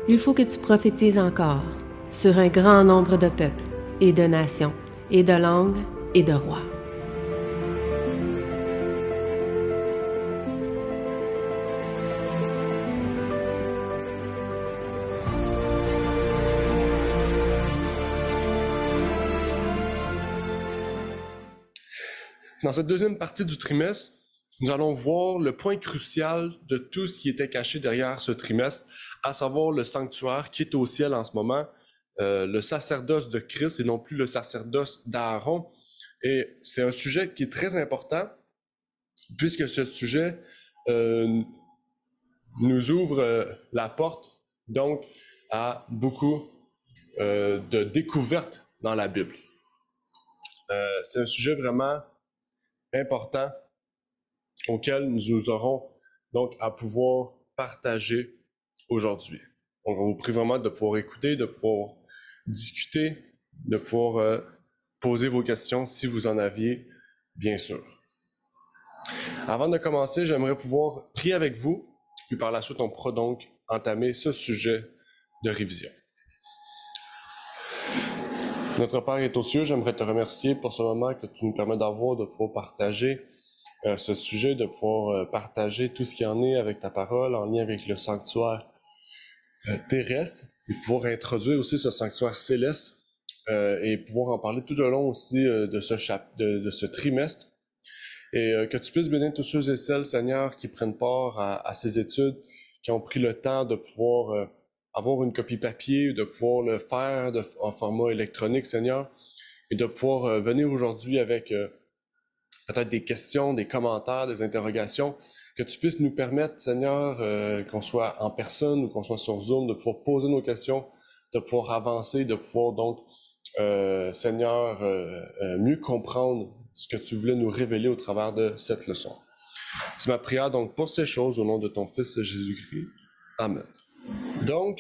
Il faut que tu prophétises encore sur un grand nombre de peuples et de nations et de langues et de rois. Dans cette deuxième partie du trimestre, nous allons voir le point crucial de tout ce qui était caché derrière ce trimestre, à savoir le sanctuaire qui est au ciel en ce moment, le sacerdoce de Christ et non plus le sacerdoce d'Aaron. Et c'est un sujet qui est très important, puisque ce sujet nous ouvre la porte donc à beaucoup de découvertes dans la Bible. C'est un sujet vraiment important auquel nous aurons donc à pouvoir partager aujourd'hui. Donc, on vous prie vraiment de pouvoir écouter, de pouvoir discuter, de pouvoir poser vos questions si vous en aviez, bien sûr. Avant de commencer, j'aimerais pouvoir prier avec vous, puis par la suite, on pourra donc entamer ce sujet de révision. Notre Père est aux cieux, j'aimerais te remercier pour ce moment que tu nous permets d'avoir, de pouvoir partager ce sujet, de pouvoir partager tout ce qui en est avec ta parole, en lien avec le sanctuaire terrestre, et pouvoir introduire aussi ce sanctuaire céleste, et pouvoir en parler tout au long aussi de ce trimestre. Et que tu puisses bénir tous ceux et celles, Seigneur, qui prennent part à ces études, qui ont pris le temps de pouvoir avoir une copie papier, de pouvoir le faire en format électronique, Seigneur, et de pouvoir venir aujourd'hui avec peut-être des questions, des commentaires, des interrogations, que tu puisses nous permettre, Seigneur, qu'on soit en personne ou qu'on soit sur Zoom, de pouvoir poser nos questions, de pouvoir avancer, de pouvoir donc, Seigneur, mieux comprendre ce que tu voulais nous révéler au travers de cette leçon. C'est ma prière donc pour ces choses au nom de ton Fils Jésus-Christ. Amen. Donc,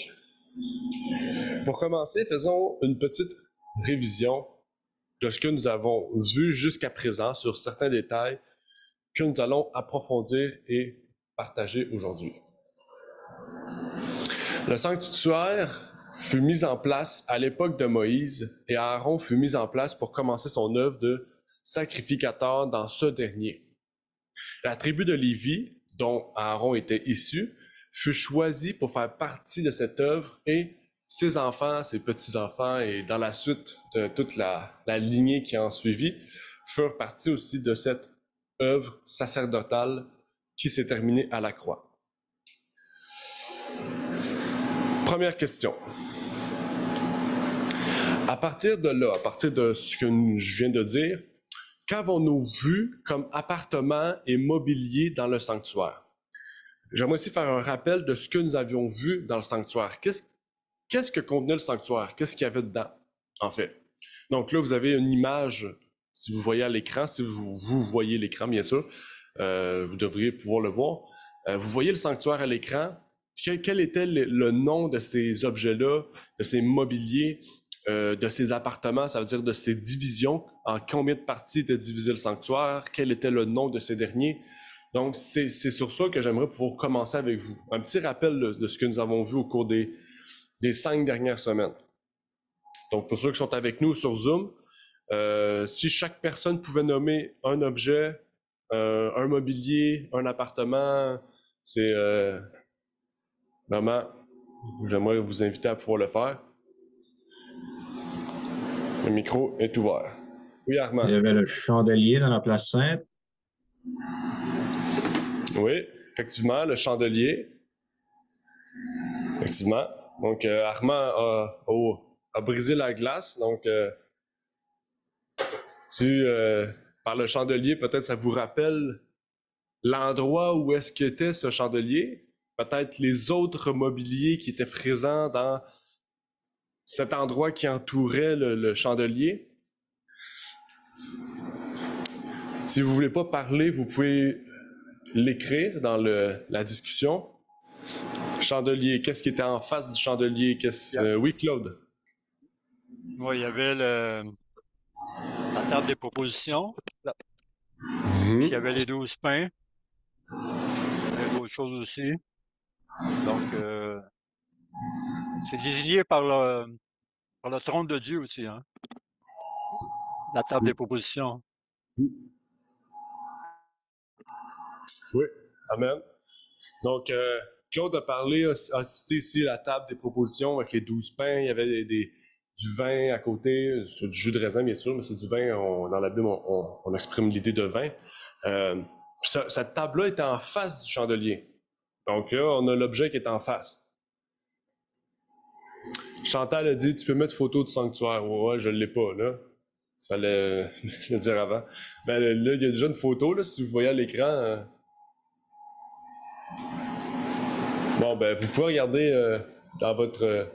pour commencer, faisons une petite révision de ce que nous avons vu jusqu'à présent sur certains détails que nous allons approfondir et partager aujourd'hui. Le sanctuaire fut mis en place à l'époque de Moïse et Aaron fut mis en place pour commencer son œuvre de sacrificateur dans ce dernier. La tribu de Lévi, dont Aaron était issu, fut choisie pour faire partie de cette œuvre et ses enfants, ses petits-enfants et dans la suite de toute la lignée qui en suivit furent partie aussi de cette œuvre sacerdotale qui s'est terminée à la croix. Première question. À partir de là, à partir de ce que je viens de dire, qu'avons-nous vu comme appartements et mobilier dans le sanctuaire? J'aimerais aussi faire un rappel de ce que nous avions vu dans le sanctuaire. Qu'est-ce que contenait le sanctuaire? Qu'est-ce qu'il y avait dedans, en fait? Donc là, vous avez une image, si vous voyez à l'écran, si vous voyez l'écran, bien sûr, vous devriez pouvoir le voir. Vous voyez le sanctuaire à l'écran. Quel était le nom de ces objets-là, de ces mobiliers, de ces appartements, ça veut dire de ces divisions, en combien de parties était divisé le sanctuaire, quel était le nom de ces derniers. Donc, c'est sur ça que j'aimerais pouvoir commencer avec vous. Un petit rappel de ce que nous avons vu au cours des 5 dernières semaines. Donc, pour ceux qui sont avec nous sur Zoom, si chaque personne pouvait nommer un objet, un mobilier, un appartement, c'est vraiment, j'aimerais vous inviter à pouvoir le faire. Le micro est ouvert. Oui, Armand. Il y avait le chandelier dans la place Sainte. Oui, effectivement, le chandelier. Effectivement. Donc, Armand a brisé la glace. Donc, par le chandelier, peut-être ça vous rappelle l'endroit où est-ce qu'était ce chandelier. Peut-être les autres mobiliers qui étaient présents dans cet endroit qui entourait le chandelier. Si vous ne voulez pas parler, vous pouvez l'écrire dans la discussion. Chandelier, qu'est-ce qui était en face du chandelier? Oui, Claude. Oui, il y avait la table des propositions, puis il y avait les 12 pains. Il y avait d'autres choses aussi. Donc, C'est désigné par le trône de Dieu aussi, hein? La table des propositions. Oui, amen. Donc, Claude a parlé, a cité ici la table des propositions avec les 12 pains. Il y avait du vin à côté, c'est du jus de raisin, bien sûr, mais c'est du vin. Dans la Bible, on exprime l'idée de vin. Cette table-là était en face du chandelier. Donc là, on a l'objet qui est en face. Chantal a dit, tu peux mettre photo du sanctuaire. Ouais, je l'ai pas, là. Il fallait le dire avant. Ben là, il y a déjà une photo, là, si vous voyez à l'écran. Bon, ben, vous pouvez regarder dans votre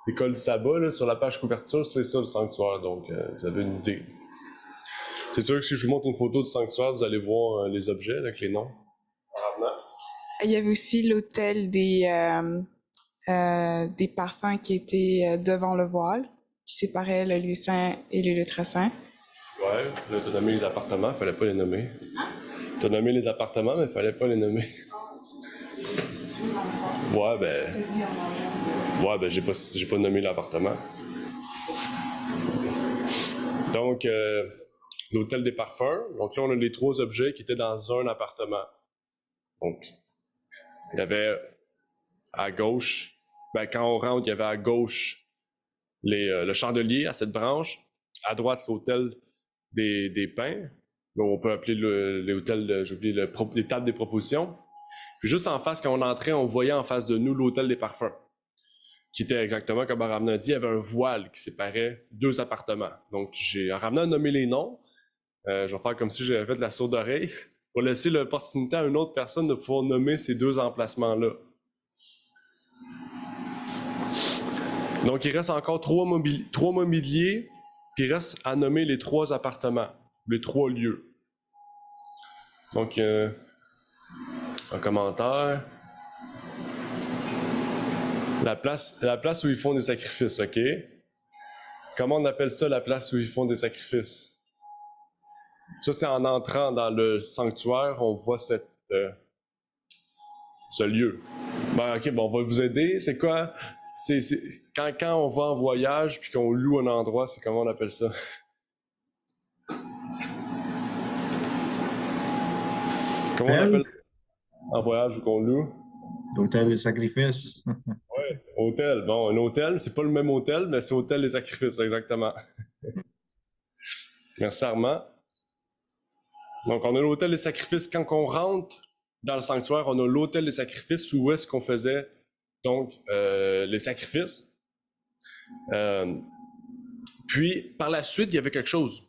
école Saba, là, sur la page couverture, c'est ça le sanctuaire, donc vous avez une idée. C'est sûr que si je vous montre une photo du sanctuaire, vous allez voir les objets avec les noms. Il y avait aussi l'autel des parfums qui était devant le voile, qui séparait le lieu saint et le lieu très saint. Ouais, là, t'as nommé les appartements, fallait pas les nommer. T'as nommé les appartements, mais fallait pas les nommer. Ouais, ben, j'ai pas nommé l'appartement. Donc, l'hôtel des parfums. Donc là, on a les 3 objets qui étaient dans un appartement. Donc, il y avait à gauche, ben, quand on rentre, il y avait à gauche le chandelier à cette branche. À droite, l'hôtel des pains. Donc, on peut appeler l'hôtel, j'ai oublié, les tables des propositions. Puis juste en face, quand on entrait, on voyait en face de nous l'hôtel des parfums, qui était exactement comme Aramna a dit, il y avait un voile qui séparait 2 appartements. Donc, Aramna a nommé les noms. Je vais faire comme si j'avais fait la sourde oreille pour laisser l'opportunité à une autre personne de pouvoir nommer ces 2 emplacements-là. Donc, il reste encore 3 mobiliers, puis il reste à nommer les 3 appartements, les 3 lieux. Donc, un commentaire. La place où ils font des sacrifices, OK? Comment on appelle ça, la place où ils font des sacrifices? Ça, c'est en entrant dans le sanctuaire, on voit ce lieu. Ben, OK, bon, on va vous aider. C'est quoi? Quand on va en voyage puis qu'on loue un endroit, c'est comment on appelle ça? Comment on appelle en voyage ou qu'on loue? L'hôtel des sacrifices. Ouais, hôtel. Bon, un hôtel, c'est pas le même hôtel, mais c'est hôtel des sacrifices, exactement. Merci Armand. Donc, on a l'hôtel des sacrifices. Quand on rentre dans le sanctuaire, on a l'hôtel des sacrifices où est-ce qu'on faisait donc les sacrifices. Puis, par la suite, il y avait quelque chose.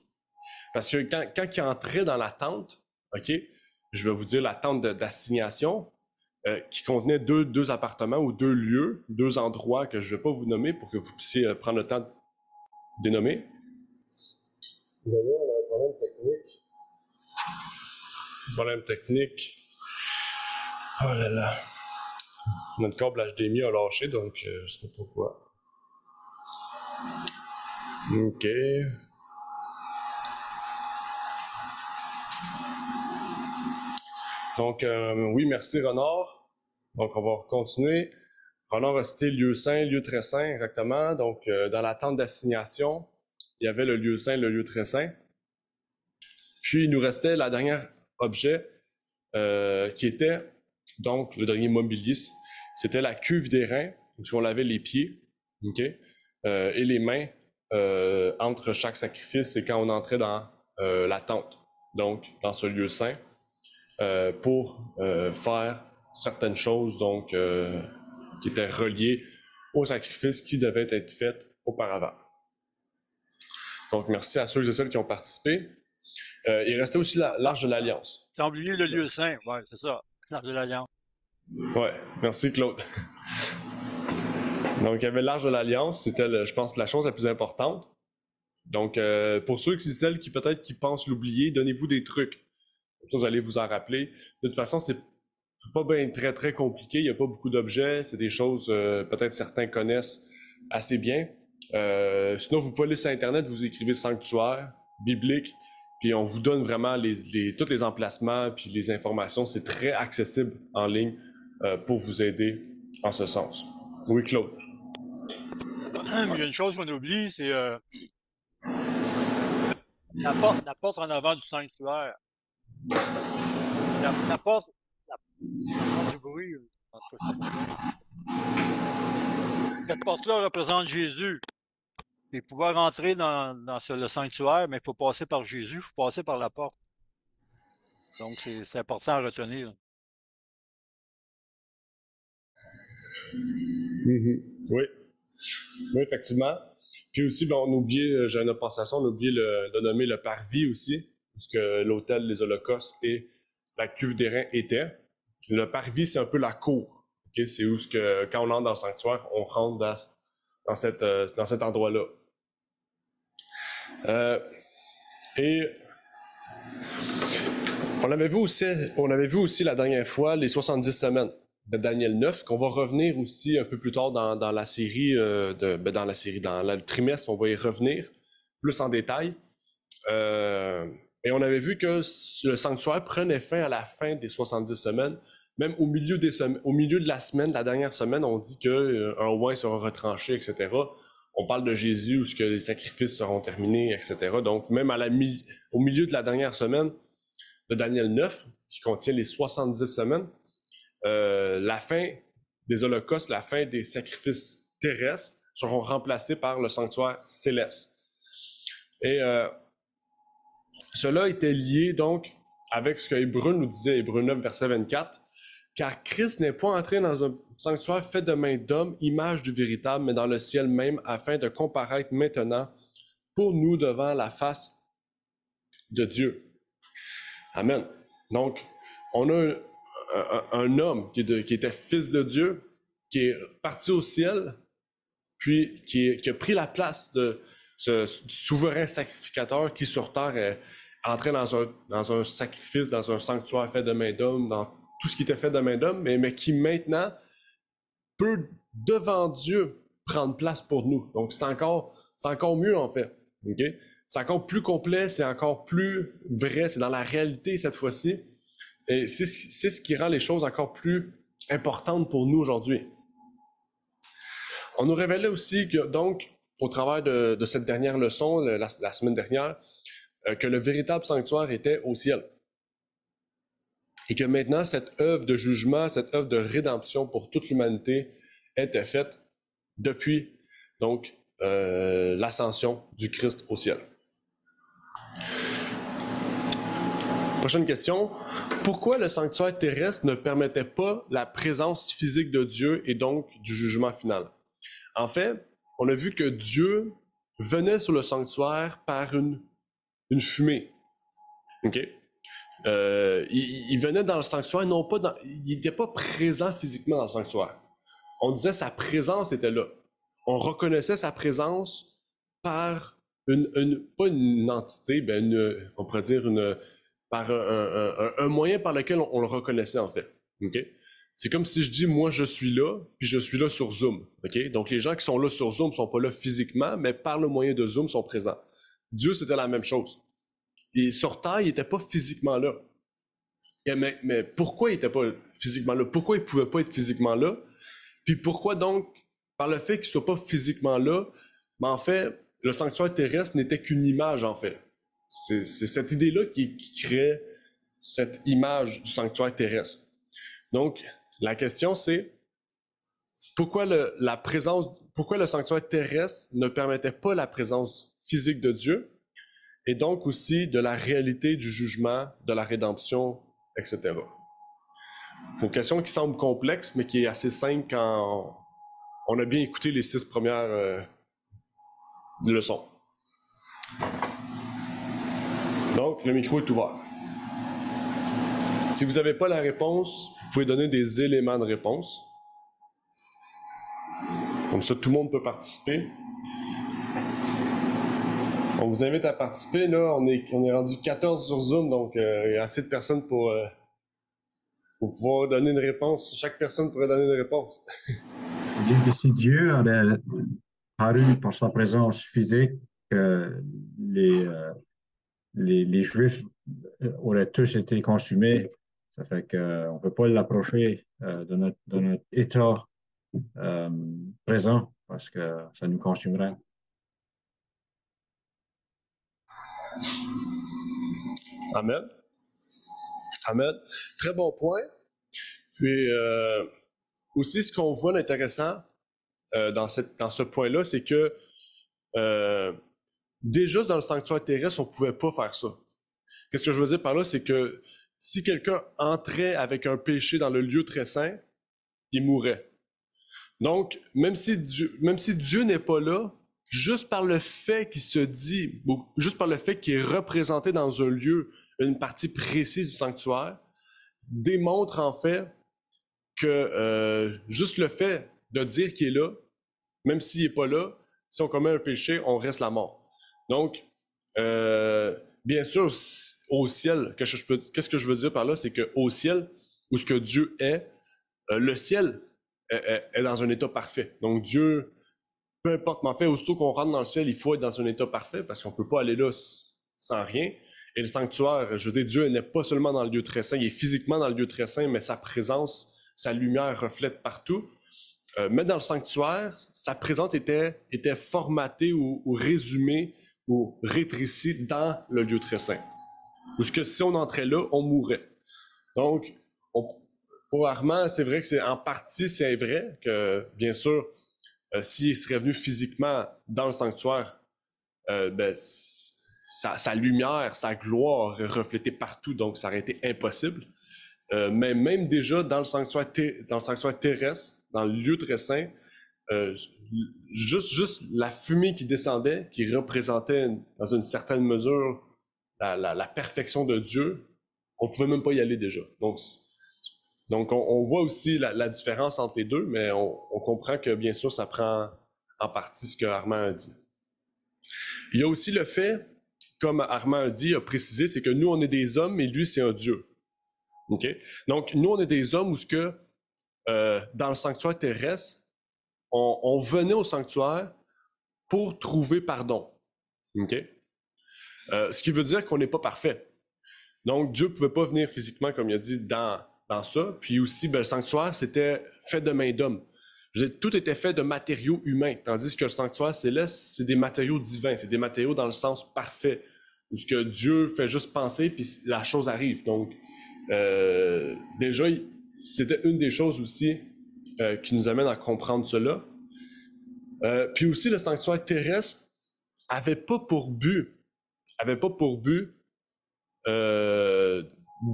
Parce que quand il entrait dans la tente, OK, je vais vous dire la tente d'assignation, qui contenait deux appartements ou 2 lieux, 2 endroits que je ne vais pas vous nommer pour que vous puissiez prendre le temps de dénommer. Vous avez un problème technique. Problème technique. Oh là là. Notre câble HDMI a lâché, donc je ne sais pas pourquoi. OK. Donc, oui, merci Renard. Donc, on va continuer. Renard a cité lieu saint, lieu très saint, exactement. Donc, dans la tente d'assignation, il y avait le lieu saint, le lieu très saint. Puis, il nous restait la dernière objet qui était, donc, le dernier mobilier, c'était la cuve d'airain, où on lavait les pieds, OK? Et les mains entre chaque sacrifice et quand on entrait dans la tente, donc, dans ce lieu saint. Pour faire certaines choses donc qui étaient reliées au sacrifice qui devait être fait auparavant. Donc, merci à ceux et celles qui ont participé. Il restait aussi l'Arche de l'Alliance. Sans oublier le lieu saint, ouais, c'est ça, l'Arche de l'Alliance. Ouais, merci Claude. Donc, il y avait l'Arche de l'Alliance, c'était, je pense, la chose la plus importante. Donc, pour ceux et celles qui peut-être qui pensent l'oublier, donnez-vous des trucs. Comme ça, vous allez vous en rappeler. De toute façon, c'est pas bien très, très compliqué. Il n'y a pas beaucoup d'objets. C'est des choses, peut-être certains connaissent assez bien. Sinon, vous pouvez aller sur Internet, vous écrivez sanctuaire, biblique, puis on vous donne vraiment tous les emplacements puis les informations. C'est très accessible en ligne pour vous aider en ce sens. Oui, Claude. Il y a une chose qu'on oublie, c'est la porte en avant du sanctuaire. La porte, la porte du bruit. En tout cas, cette porte-là représente Jésus. Et pouvoir rentrer dans le sanctuaire, mais il faut passer par Jésus, il faut passer par la porte. Donc, c'est important à retenir. Oui. Oui, effectivement. Puis aussi, ben, on oublie, j'ai une pensé à ça, on oublie de nommer le parvis aussi, puisque l'hôtel des Holocaustes et la cuve d'airain étaient. Le parvis, c'est un peu la cour. Okay? C'est où, quand on entre dans le sanctuaire, on rentre dans cet endroit-là. Et on avait vu aussi la dernière fois les 70 semaines de Daniel 9, qu'on va revenir aussi un peu plus tard dans la série, dans le trimestre, on va y revenir plus en détail. Et on avait vu que le sanctuaire prenait fin à la fin des 70 semaines. Même au milieu de la semaine, la dernière semaine, on dit qu'un oint sera retranché, etc. On parle de Jésus où les sacrifices seront terminés, etc. Donc, même au milieu de la dernière semaine de Daniel 9, qui contient les 70 semaines, la fin des holocaustes, la fin des sacrifices terrestres seront remplacés par le sanctuaire céleste. Et cela était lié donc avec ce que Hébreux nous disait, Hébreux 9, verset 24, car Christ n'est point entré dans un sanctuaire fait de main d'homme, image du véritable, mais dans le ciel même, afin de comparaître maintenant pour nous devant la face de Dieu. Amen. Donc, on a un homme qui était fils de Dieu, qui est parti au ciel, puis qui a pris la place de ce souverain sacrificateur qui sur terre est entré dans un sacrifice, dans un sanctuaire fait de main d'homme, dans tout ce qui était fait de main d'homme, mais qui maintenant peut, devant Dieu, prendre place pour nous. Donc, c'est encore mieux, en fait. Okay? C'est encore plus complet, c'est encore plus vrai, c'est dans la réalité cette fois-ci. Et c'est ce qui rend les choses encore plus importantes pour nous aujourd'hui. On nous révélait aussi que, donc, au travers de cette dernière leçon, la semaine dernière, que le véritable sanctuaire était au ciel. Et que maintenant, cette œuvre de jugement, cette œuvre de rédemption pour toute l'humanité était faite depuis, donc, l'ascension du Christ au ciel. Prochaine question. Pourquoi le sanctuaire terrestre ne permettait pas la présence physique de Dieu et donc du jugement final? En fait, on a vu que Dieu venait sur le sanctuaire par une fumée. OK? Il venait dans le sanctuaire, il n'était pas présent physiquement dans le sanctuaire. On disait sa présence était là. On reconnaissait sa présence par pas une entité, on pourrait dire par un moyen par lequel on le reconnaissait en fait. Okay? C'est comme si je dis moi je suis là, puis je suis là sur Zoom. Okay? Donc les gens qui sont là sur Zoom sont pas là physiquement, mais par le moyen de Zoom sont présents. Dieu c'était la même chose. Et sur Terre, il n'était pas physiquement là. Mais pourquoi il n'était pas physiquement là? Pourquoi il ne pouvait pas être physiquement là? Puis pourquoi donc, par le fait qu'il ne soit pas physiquement là, mais en fait, le sanctuaire terrestre n'était qu'une image, en fait. C'est cette idée-là qui crée cette image du sanctuaire terrestre. Donc, la question c'est, pourquoi le sanctuaire terrestre ne permettait pas la présence physique de Dieu, et donc aussi de la réalité du jugement, de la rédemption, etc. Une question qui semble complexe, mais qui est assez simple quand on a bien écouté les 6 premières leçons. Donc, le micro est ouvert. Si vous n'avez pas la réponse, vous pouvez donner des éléments de réponse. Comme ça, tout le monde peut participer. On vous invite à participer. Là, on est rendu 14 sur Zoom, donc il y a assez de personnes pour pouvoir donner une réponse. Chaque personne pourrait donner une réponse. Dit que si Dieu avait paru par sa présence physique, les, les Juifs auraient tous été consumés. Ça fait qu'on ne peut pas l'approcher de notre état présent parce que ça nous consumerait. Amen. Amen. Très bon point. Puis aussi, ce qu'on voit d'intéressant dans ce point-là, c'est que déjà dans le sanctuaire terrestre, on ne pouvait pas faire ça. Qu'est-ce que je veux dire par là? C'est que si quelqu'un entrait avec un péché dans le lieu très saint, il mourrait. Donc, même si Dieu n'est pas là, juste par le fait qu'il se dit, juste par le fait qu'il est représenté dans un lieu, une partie précise du sanctuaire, démontre en fait que juste le fait de dire qu'il est là, même s'il n'est pas là, si on commet un péché, on reste la mort. Donc, bien sûr, au ciel, qu'est-ce que je veux dire par là? C'est qu'au ciel, où ce que Dieu est, le ciel est dans un état parfait. Donc Dieu, peu importe, mais en fait, aussitôt qu'on rentre dans le ciel, il faut être dans un état parfait parce qu'on ne peut pas aller là sans rien. Et le sanctuaire, je veux dire, Dieu n'est pas seulement dans le lieu très saint, il est physiquement dans le lieu très saint, mais sa présence, sa lumière reflète partout. Mais dans le sanctuaire, sa présence était formatée ou résumée ou rétrécie dans le lieu très saint. Parce que si on entrait là, on mourrait. Donc, pour Armand, c'est vrai que c'est en partie, c'est vrai que, bien sûr, s'il serait venu physiquement dans le sanctuaire, sa lumière, sa gloire reflétait partout, donc ça aurait été impossible. Mais même déjà dans le sanctuaire terrestre, dans le lieu très saint, juste la fumée qui descendait, qui représentait dans une certaine mesure la perfection de Dieu, on ne pouvait même pas y aller déjà. Donc on voit aussi la différence entre les deux, mais on comprend que bien sûr ça prend en partie ce que Armand a dit. Il y a aussi le fait, comme Armand a précisé, c'est que nous on est des hommes et lui c'est un Dieu. Okay? Donc nous on est des hommes où ce que dans le sanctuaire terrestre, on venait au sanctuaire pour trouver pardon. Okay? Ce qui veut dire qu'on n'est pas parfait. Donc, Dieu ne pouvait pas venir physiquement, comme il a dit, dans ça. Puis aussi, le sanctuaire, c'était fait de main d'homme. Tout était fait de matériaux humains, tandis que le sanctuaire céleste, c'est des matériaux divins, c'est des matériaux dans le sens parfait, où ce que Dieu fait juste penser, puis la chose arrive. Donc, déjà, c'était une des choses aussi qui nous amène à comprendre cela. Puis aussi, le sanctuaire terrestre avait pas pour but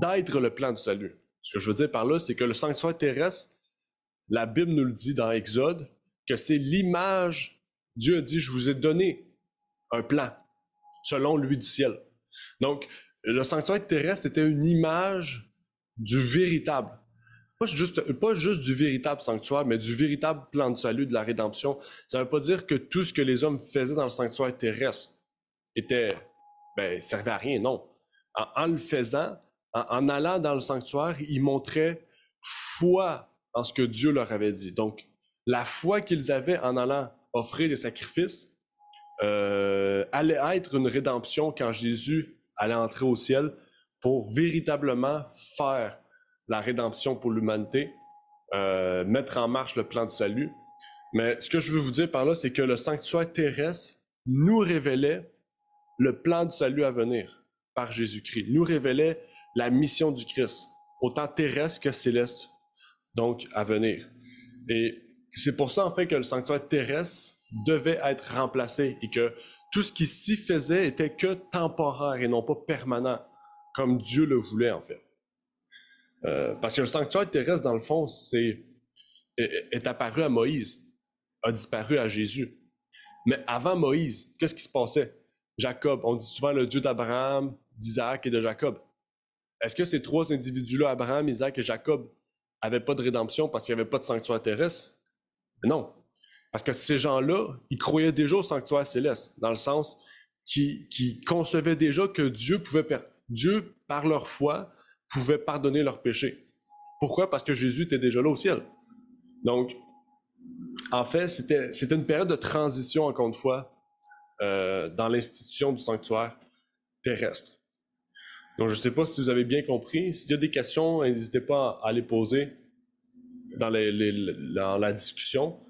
d'être le plan du salut. Ce que je veux dire par là, c'est que le sanctuaire terrestre, la Bible nous le dit dans Exode, que c'est l'image. Dieu a dit, je vous ai donné un plan, selon lui du ciel. Donc, le sanctuaire terrestre, c'était une image du véritable. Pas juste du véritable sanctuaire, mais du véritable plan de salut, de la rédemption. Ça ne veut pas dire que tout ce que les hommes faisaient dans le sanctuaire terrestre servait à rien, non. En le faisant, en allant dans le sanctuaire, ils montraient foi en ce que Dieu leur avait dit. Donc, la foi qu'ils avaient en allant offrir des sacrifices allait être une rédemption quand Jésus allait entrer au ciel pour véritablement faire la rédemption pour l'humanité, mettre en marche le plan de salut. Mais ce que je veux vous dire par là, c'est que le sanctuaire terrestre nous révélait le plan du salut à venir par Jésus-Christ, nous révélait la mission du Christ, autant terrestre que céleste, donc à venir. Et c'est pour ça en fait que le sanctuaire terrestre devait être remplacé et que tout ce qui s'y faisait était que temporaire et non pas permanent, comme Dieu le voulait en fait. Parce que le sanctuaire terrestre, dans le fond, est apparu à Moïse, a disparu à Jésus. Mais avant Moïse, qu'est-ce qui se passait? Jacob, on dit souvent le Dieu d'Abraham, d'Isaac et de Jacob. Est-ce que ces trois individus-là, Abraham, Isaac et Jacob, n'avaient pas de rédemption parce qu'il n'y avait pas de sanctuaire terrestre? Mais non. Parce que ces gens-là, ils croyaient déjà au sanctuaire céleste, dans le sens qu'ils concevaient déjà que Dieu, par leur foi, pouvait pardonner leurs péchés. Pourquoi? Parce que Jésus était déjà là au ciel. Donc, en fait, c'était une période de transition, encore une fois, dans l'institution du sanctuaire terrestre. Donc, je ne sais pas si vous avez bien compris. S'il y a des questions, n'hésitez pas à les poser. dans la discussion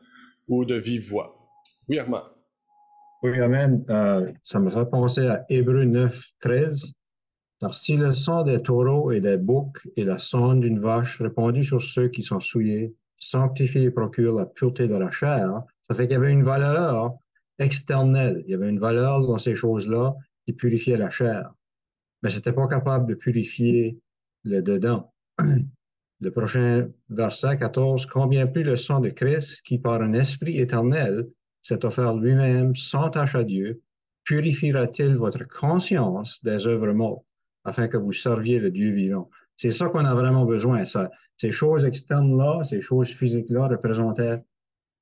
ou de vive voix. Oui, Armand. Oui, Amen. Ça me fait penser à Hébreux 9, 13. Car si le sang des taureaux et des boucs et la sang d'une vache répandue sur ceux qui sont souillés sanctifie et procure la pureté de la chair, ça fait qu'il y avait une valeur externelle. Il y avait une valeur dans ces choses-là qui purifiait la chair. Mais c'était pas capable de purifier le dedans. Le prochain verset 14, combien plus le sang de Christ, qui par un esprit éternel s'est offert lui-même sans tache à Dieu, purifiera-t-il votre conscience des œuvres mortes, afin que vous serviez le Dieu vivant? C'est ça qu'on a vraiment besoin. Ça, ces choses externes-là, ces choses physiques-là représentaient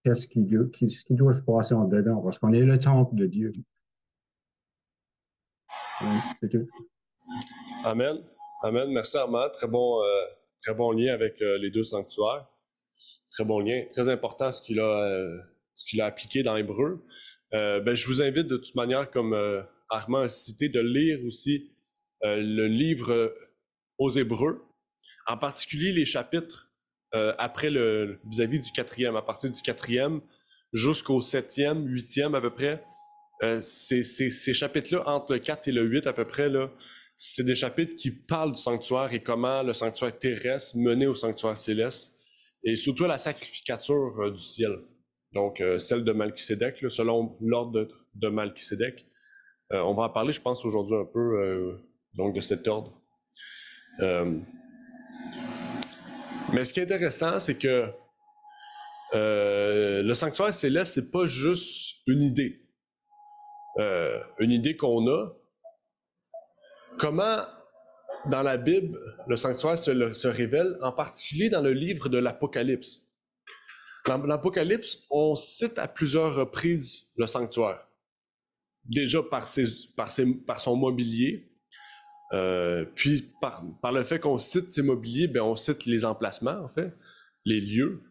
qu'est-ce qui doit se passer en dedans, parce qu'on est le temple de Dieu. C'est tout. Amen. Amen. Merci, Armand. Très bon lien avec les deux sanctuaires. Très bon lien. Très important ce qu'il a appliqué dans Hébreu. Je vous invite de toute manière, comme Armand a cité, de lire aussi le livre aux Hébreux, en particulier les chapitres après vis-à-vis du 4e, à partir du 4e jusqu'au 7e, 8e à peu près. Ces chapitres-là, entre le 4 et le 8 à peu près, là, c'est des chapitres qui parlent du sanctuaire et comment le sanctuaire terrestre menait au sanctuaire céleste, et surtout à la sacrificature du ciel. Donc, celle de Malchisédek, là, selon l'ordre de Malchisédek. On va en parler, je pense, aujourd'hui un peu donc de cet ordre. Mais ce qui est intéressant, c'est que le sanctuaire céleste, c'est pas juste une idée. Une idée qu'on a. Comment, dans la Bible, le sanctuaire se révèle, en particulier dans le livre de l'Apocalypse. Dans l'Apocalypse, on cite à plusieurs reprises le sanctuaire. Déjà par son mobilier, puis par le fait qu'on cite ses mobiliers, ben on cite les emplacements, en fait, les lieux.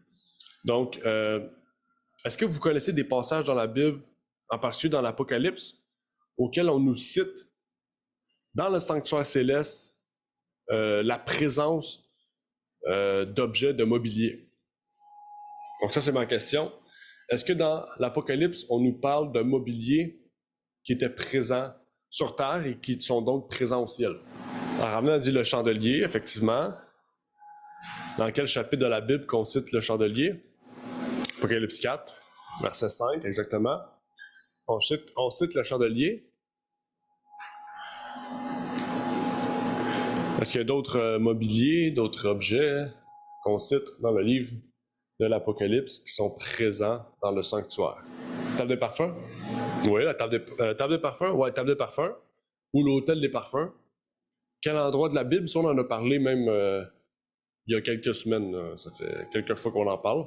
Donc, est-ce que vous connaissez des passages dans la Bible, en particulier dans l'Apocalypse, auxquels on nous cite dans le sanctuaire céleste la présence d'objets de mobilier? Donc ça, c'est ma question. Est-ce que dans l'Apocalypse, on nous parle de mobilier qui était présent sur terre et qui sont donc présents au ciel? Alors, Ramon a dit le chandelier, effectivement. Dans quel chapitre de la Bible qu'on cite le chandelier? Apocalypse 4, verset 5, exactement. On cite le chandelier. Est-ce qu'il y a d'autres mobiliers, d'autres objets qu'on cite dans le livre de l'Apocalypse qui sont présents dans le sanctuaire? Table de parfum? Oui, la table de parfum? Oui, table de parfum. Ou l'autel des parfums. Quel endroit de la Bible? Ça, on en a parlé même il y a quelques semaines. Ça fait quelques fois qu'on en parle.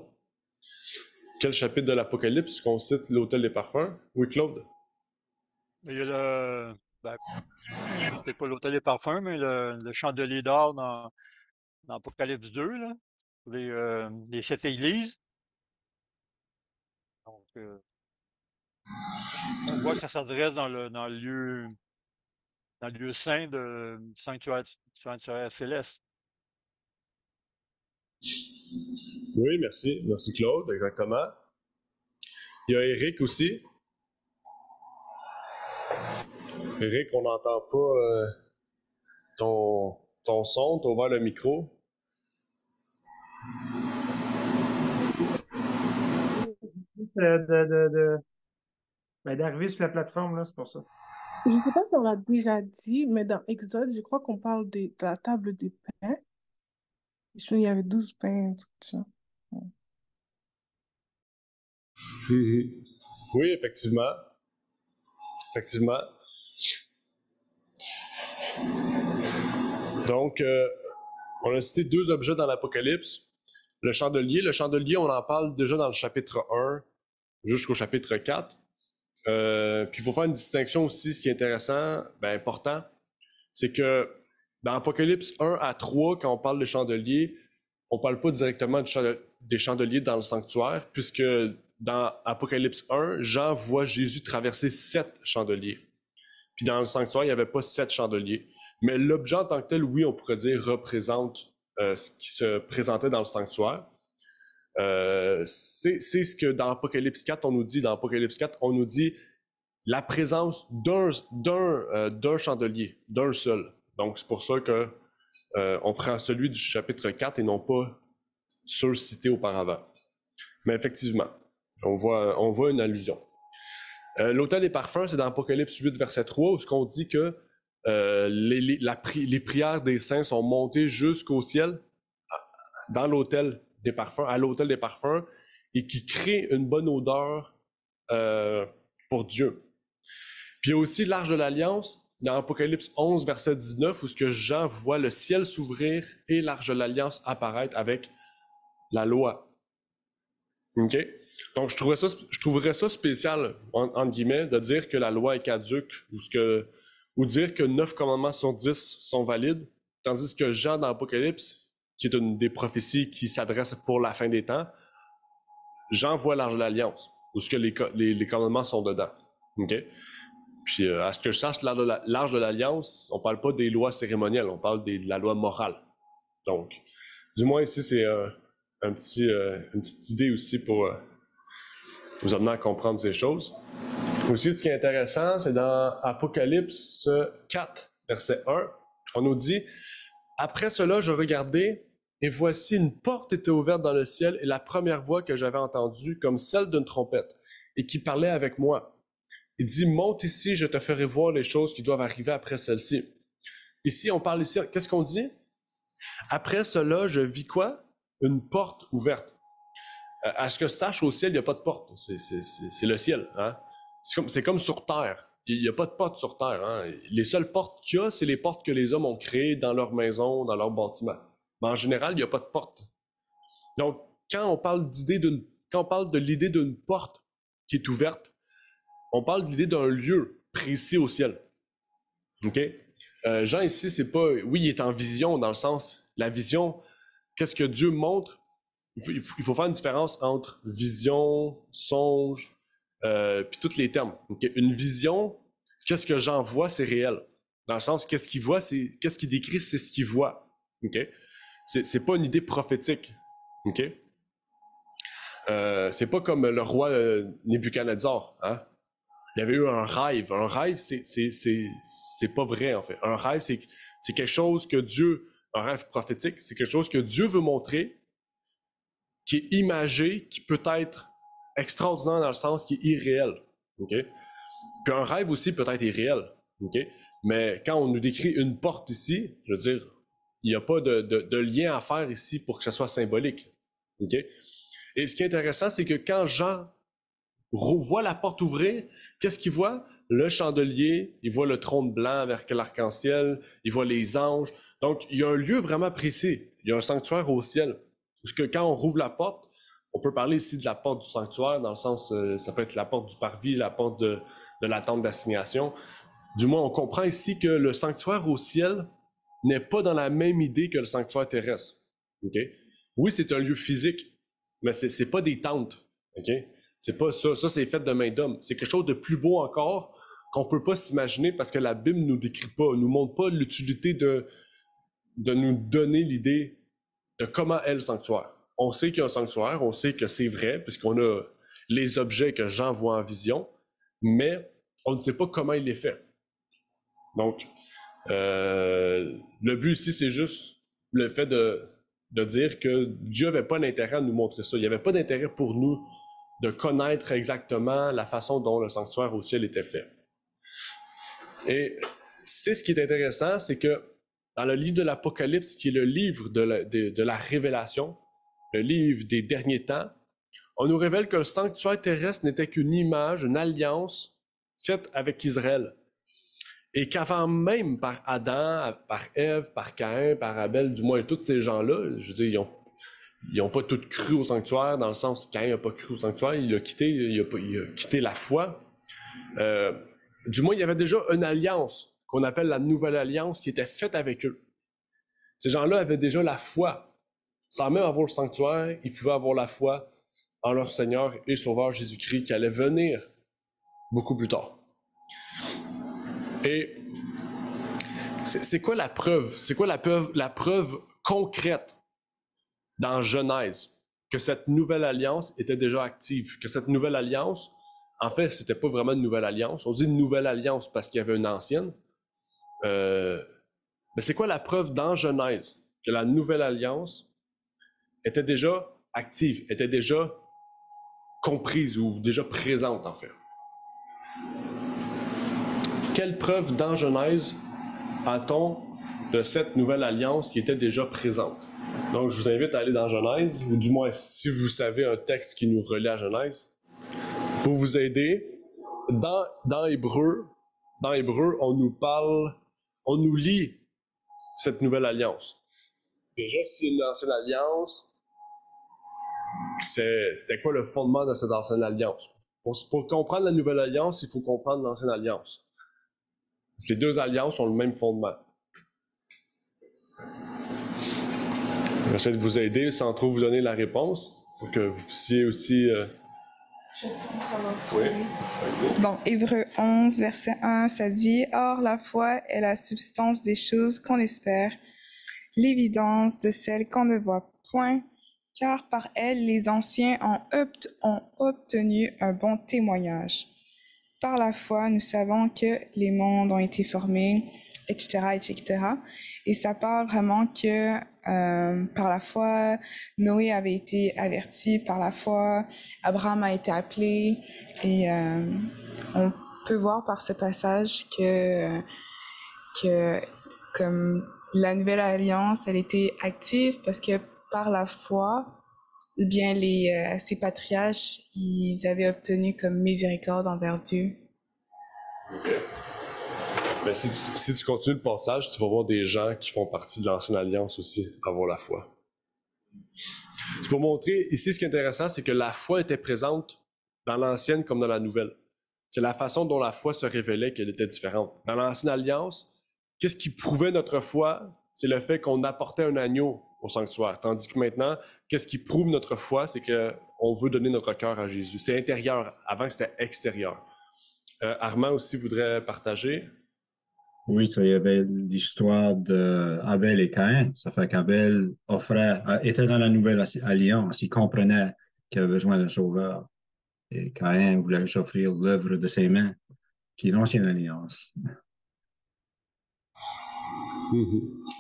Quel chapitre de l'Apocalypse qu'on cite l'autel des parfums? Oui, Claude? Il y a peut-être pas l'autel des parfums, mais le chandelier d'or dans Apocalypse 2, là, pour les 7 églises. Donc, on voit que ça s'adresse dans le lieu saint du sanctuaire céleste. Oui, merci. Merci, Claude, exactement. Il y a Eric aussi. Eric, on n'entend pas ton son, t'as ouvert le micro. D'arriver sur la plateforme, là, c'est pour ça. Je ne sais pas si on l'a déjà dit, mais dans Exode, je crois qu'on parle de la table des pains. Je me souviens, il y avait 12 pains, tout ça. Ouais. Oui, effectivement. Effectivement. Donc, on a cité 2 objets dans l'Apocalypse. Le chandelier, on en parle déjà dans le chapitre 1 jusqu'au chapitre 4. Puis il faut faire une distinction aussi, ce qui est intéressant, important, c'est que dans Apocalypse 1 à 3, quand on parle de chandeliers, on ne parle pas directement des chandeliers dans le sanctuaire, puisque dans Apocalypse 1, Jean voit Jésus traverser 7 chandeliers. Puis dans le sanctuaire, il n'y avait pas 7 chandeliers. Mais l'objet en tant que tel, oui, on pourrait dire, représente ce qui se présentait dans le sanctuaire. C'est ce que dans Apocalypse 4, on nous dit. Dans Apocalypse 4, on nous dit la présence d'un chandelier, d'un seul. Donc, c'est pour ça que on prend celui du chapitre 4 et non pas ceux cités auparavant. Mais effectivement, on voit une allusion. L'autel des parfums, c'est dans Apocalypse 8, verset 3, où on dit que les prières des saints sont montées jusqu'au ciel, dans l'autel des parfums, à l'autel des parfums, et qui crée une bonne odeur pour Dieu. Puis il y a aussi l'Arche de l'Alliance, dans Apocalypse 11, verset 19, où ce que Jean voit le ciel s'ouvrir et l'Arche de l'Alliance apparaître avec la loi. OK? Donc, je trouverais ça spécial, entre guillemets, de dire que la loi est caduque ou dire que 9 commandements sur 10 sont valides, tandis que Jean, dans l'Apocalypse, qui est une des prophéties qui s'adresse pour la fin des temps, Jean voit l'Arche de l'Alliance, où ce que les commandements sont dedans. OK? Puis, à ce que je sache, l'Arche de l'Alliance, on parle pas des lois cérémonielles, on parle de la loi morale. Donc, du moins ici, c'est une petite idée aussi pour vous amener à comprendre ces choses. Aussi, ce qui est intéressant, c'est dans Apocalypse 4, verset 1, on nous dit « Après cela, je regardai, et voici une porte était ouverte dans le ciel, et la première voix que j'avais entendue, comme celle d'une trompette, et qui parlait avec moi. Il dit « Monte ici, je te ferai voir les choses qui doivent arriver après celle-ci. » Ici, on parle ici, qu'est-ce qu'on dit? « Après cela, je vis quoi? Une porte ouverte. » À ce que je sache, au ciel, il n'y a pas de porte. C'est le ciel. Hein? C'est comme sur Terre. Il n'y a pas de porte sur Terre. Hein? Les seules portes qu'il y a, c'est les portes que les hommes ont créées dans leur maison, dans leur bâtiment. Mais en général, il n'y a pas de porte. Donc, quand on parle de l'idée d'une porte qui est ouverte, on parle de l'idée d'un lieu précis au ciel. OK? Jean, ici, c'est pas... Oui, il est en vision, dans le sens... La vision, qu'est-ce que Dieu montre? Il faut faire une différence entre vision, songe, puis tous les termes. Okay? Une vision, qu'est-ce que Jean voit, c'est réel. Dans le sens, qu'est-ce qu'il voit, qu'est-ce qu'il décrit, c'est ce qu'il voit. Okay? C'est pas une idée prophétique. Okay? C'est pas comme le roi Nebuchadnezzar. Hein? Il y avait eu un rêve. Un rêve, c'est pas vrai, en fait. Un rêve, c'est quelque chose que Dieu... Un rêve prophétique, c'est quelque chose que Dieu veut montrer, qui est imagé, qui peut être extraordinaire dans le sens qui est irréel. Okay? Puis un rêve aussi peut être irréel. Okay? Mais quand on nous décrit une porte ici, je veux dire, il n'y a pas de lien à faire ici pour que ce soit symbolique. Okay? Et ce qui est intéressant, c'est que quand Jean voit la porte ouvrir, qu'est-ce qu'il voit? Le chandelier, il voit le trône blanc avec l'arc-en-ciel, il voit les anges. Donc, il y a un lieu vraiment précis. Il y a un sanctuaire au ciel. Parce que quand on rouvre la porte, on peut parler ici de la porte du sanctuaire, dans le sens, ça peut être la porte du parvis, la porte de la tente d'assignation. Du moins, on comprend ici que le sanctuaire au ciel n'est pas dans la même idée que le sanctuaire terrestre. Okay? Oui, c'est un lieu physique, mais c'est pas des tentes. Okay? C'est pas ça. Ça, c'est fait de main d'homme. C'est quelque chose de plus beau encore qu'on peut pas s'imaginer parce que la Bible nous décrit pas, nous montre pas l'utilité de nous donner l'idée de comment est le sanctuaire. On sait qu'il y a un sanctuaire, on sait que c'est vrai, puisqu'on a les objets que Jean voit en vision, mais on ne sait pas comment il est fait. Donc, le but ici, c'est juste le fait de dire que Dieu n'avait pas l'intérêt à nous montrer ça. Il n'y avait pas d'intérêt pour nous de connaître exactement la façon dont le sanctuaire au ciel était fait. Et c'est ce qui est intéressant, c'est que dans le livre de l'Apocalypse, qui est le livre de la révélation, le livre des derniers temps, on nous révèle que le sanctuaire terrestre n'était qu'une image, une alliance faite avec Israël. Et qu'avant même par Adam, par Ève, par Caïn, par Abel, du moins tous ces gens-là, je veux dire, ils n'ont pas tous cru au sanctuaire, dans le sens que Caïn n'a pas cru au sanctuaire, il a quitté la foi. Du moins, il y avait déjà une alliance qu'on appelle la Nouvelle Alliance qui était faite avec eux. Ces gens-là avaient déjà la foi. Sans même avoir le sanctuaire, ils pouvaient avoir la foi en leur Seigneur et Sauveur Jésus-Christ qui allait venir beaucoup plus tard. Et c'est quoi la preuve? C'est quoi la preuve concrète dans Genèse? que cette nouvelle alliance était déjà active, que cette nouvelle alliance, en fait, c'était pas vraiment une nouvelle alliance. On dit une nouvelle alliance parce qu'il y avait une ancienne. Mais c'est quoi la preuve dans Genèse que la nouvelle alliance était déjà active, était déjà comprise ou déjà présente, en fait? Quelle preuve dans Genèse a-t-on de cette nouvelle alliance qui était déjà présente? Donc, je vous invite à aller dans Genèse, ou du moins, si vous savez un texte qui nous relie à Genèse, pour vous aider. Dans Hébreu, on nous parle, on nous lit cette nouvelle alliance. Déjà, c'est une ancienne alliance. C'était quoi le fondement de cette ancienne alliance? Pour comprendre la nouvelle alliance, il faut comprendre l'ancienne alliance. Les deux alliances ont le même fondement. J'essaie de vous aider sans trop vous donner la réponse, pour que vous puissiez aussi... Je pense avoir Oui, trouvé. vas-y. Dans Hébreux 11, verset 1, ça dit « Or, la foi est la substance des choses qu'on espère, l'évidence de celles qu'on ne voit point, car par elle les anciens ont obtenu un bon témoignage. Par la foi, nous savons que les mondes ont été formés, etc., etc. » Et ça parle vraiment que par la foi, Noé avait été averti, par la foi, Abraham a été appelé, et on peut voir par ce passage que comme la nouvelle alliance, elle était active parce que par la foi, eh bien ces patriarches, ils avaient obtenu comme miséricorde envers Dieu. OK. Mais si tu continues le passage, tu vas voir des gens qui font partie de l'ancienne alliance aussi avoir la foi. C'est pour montrer, ici, ce qui est intéressant, c'est que la foi était présente dans l'ancienne comme dans la nouvelle. C'est la façon dont la foi se révélait qu'elle était différente. Dans l'ancienne alliance, qu'est-ce qui prouvait notre foi? C'est le fait qu'on apportait un agneau au sanctuaire. Tandis que maintenant, qu'est-ce qui prouve notre foi? C'est qu'on veut donner notre cœur à Jésus. C'est intérieur. Avant, c'était extérieur. Armand aussi voudrait partager. Oui, ça, il y avait l'histoire d'Abel et Caïn. Ça fait qu'Abel était dans la nouvelle alliance. Il comprenait qu'il avait besoin d'un sauveur. Et Caïn voulait juste offrir l'œuvre de ses mains, qui est l'ancienne alliance.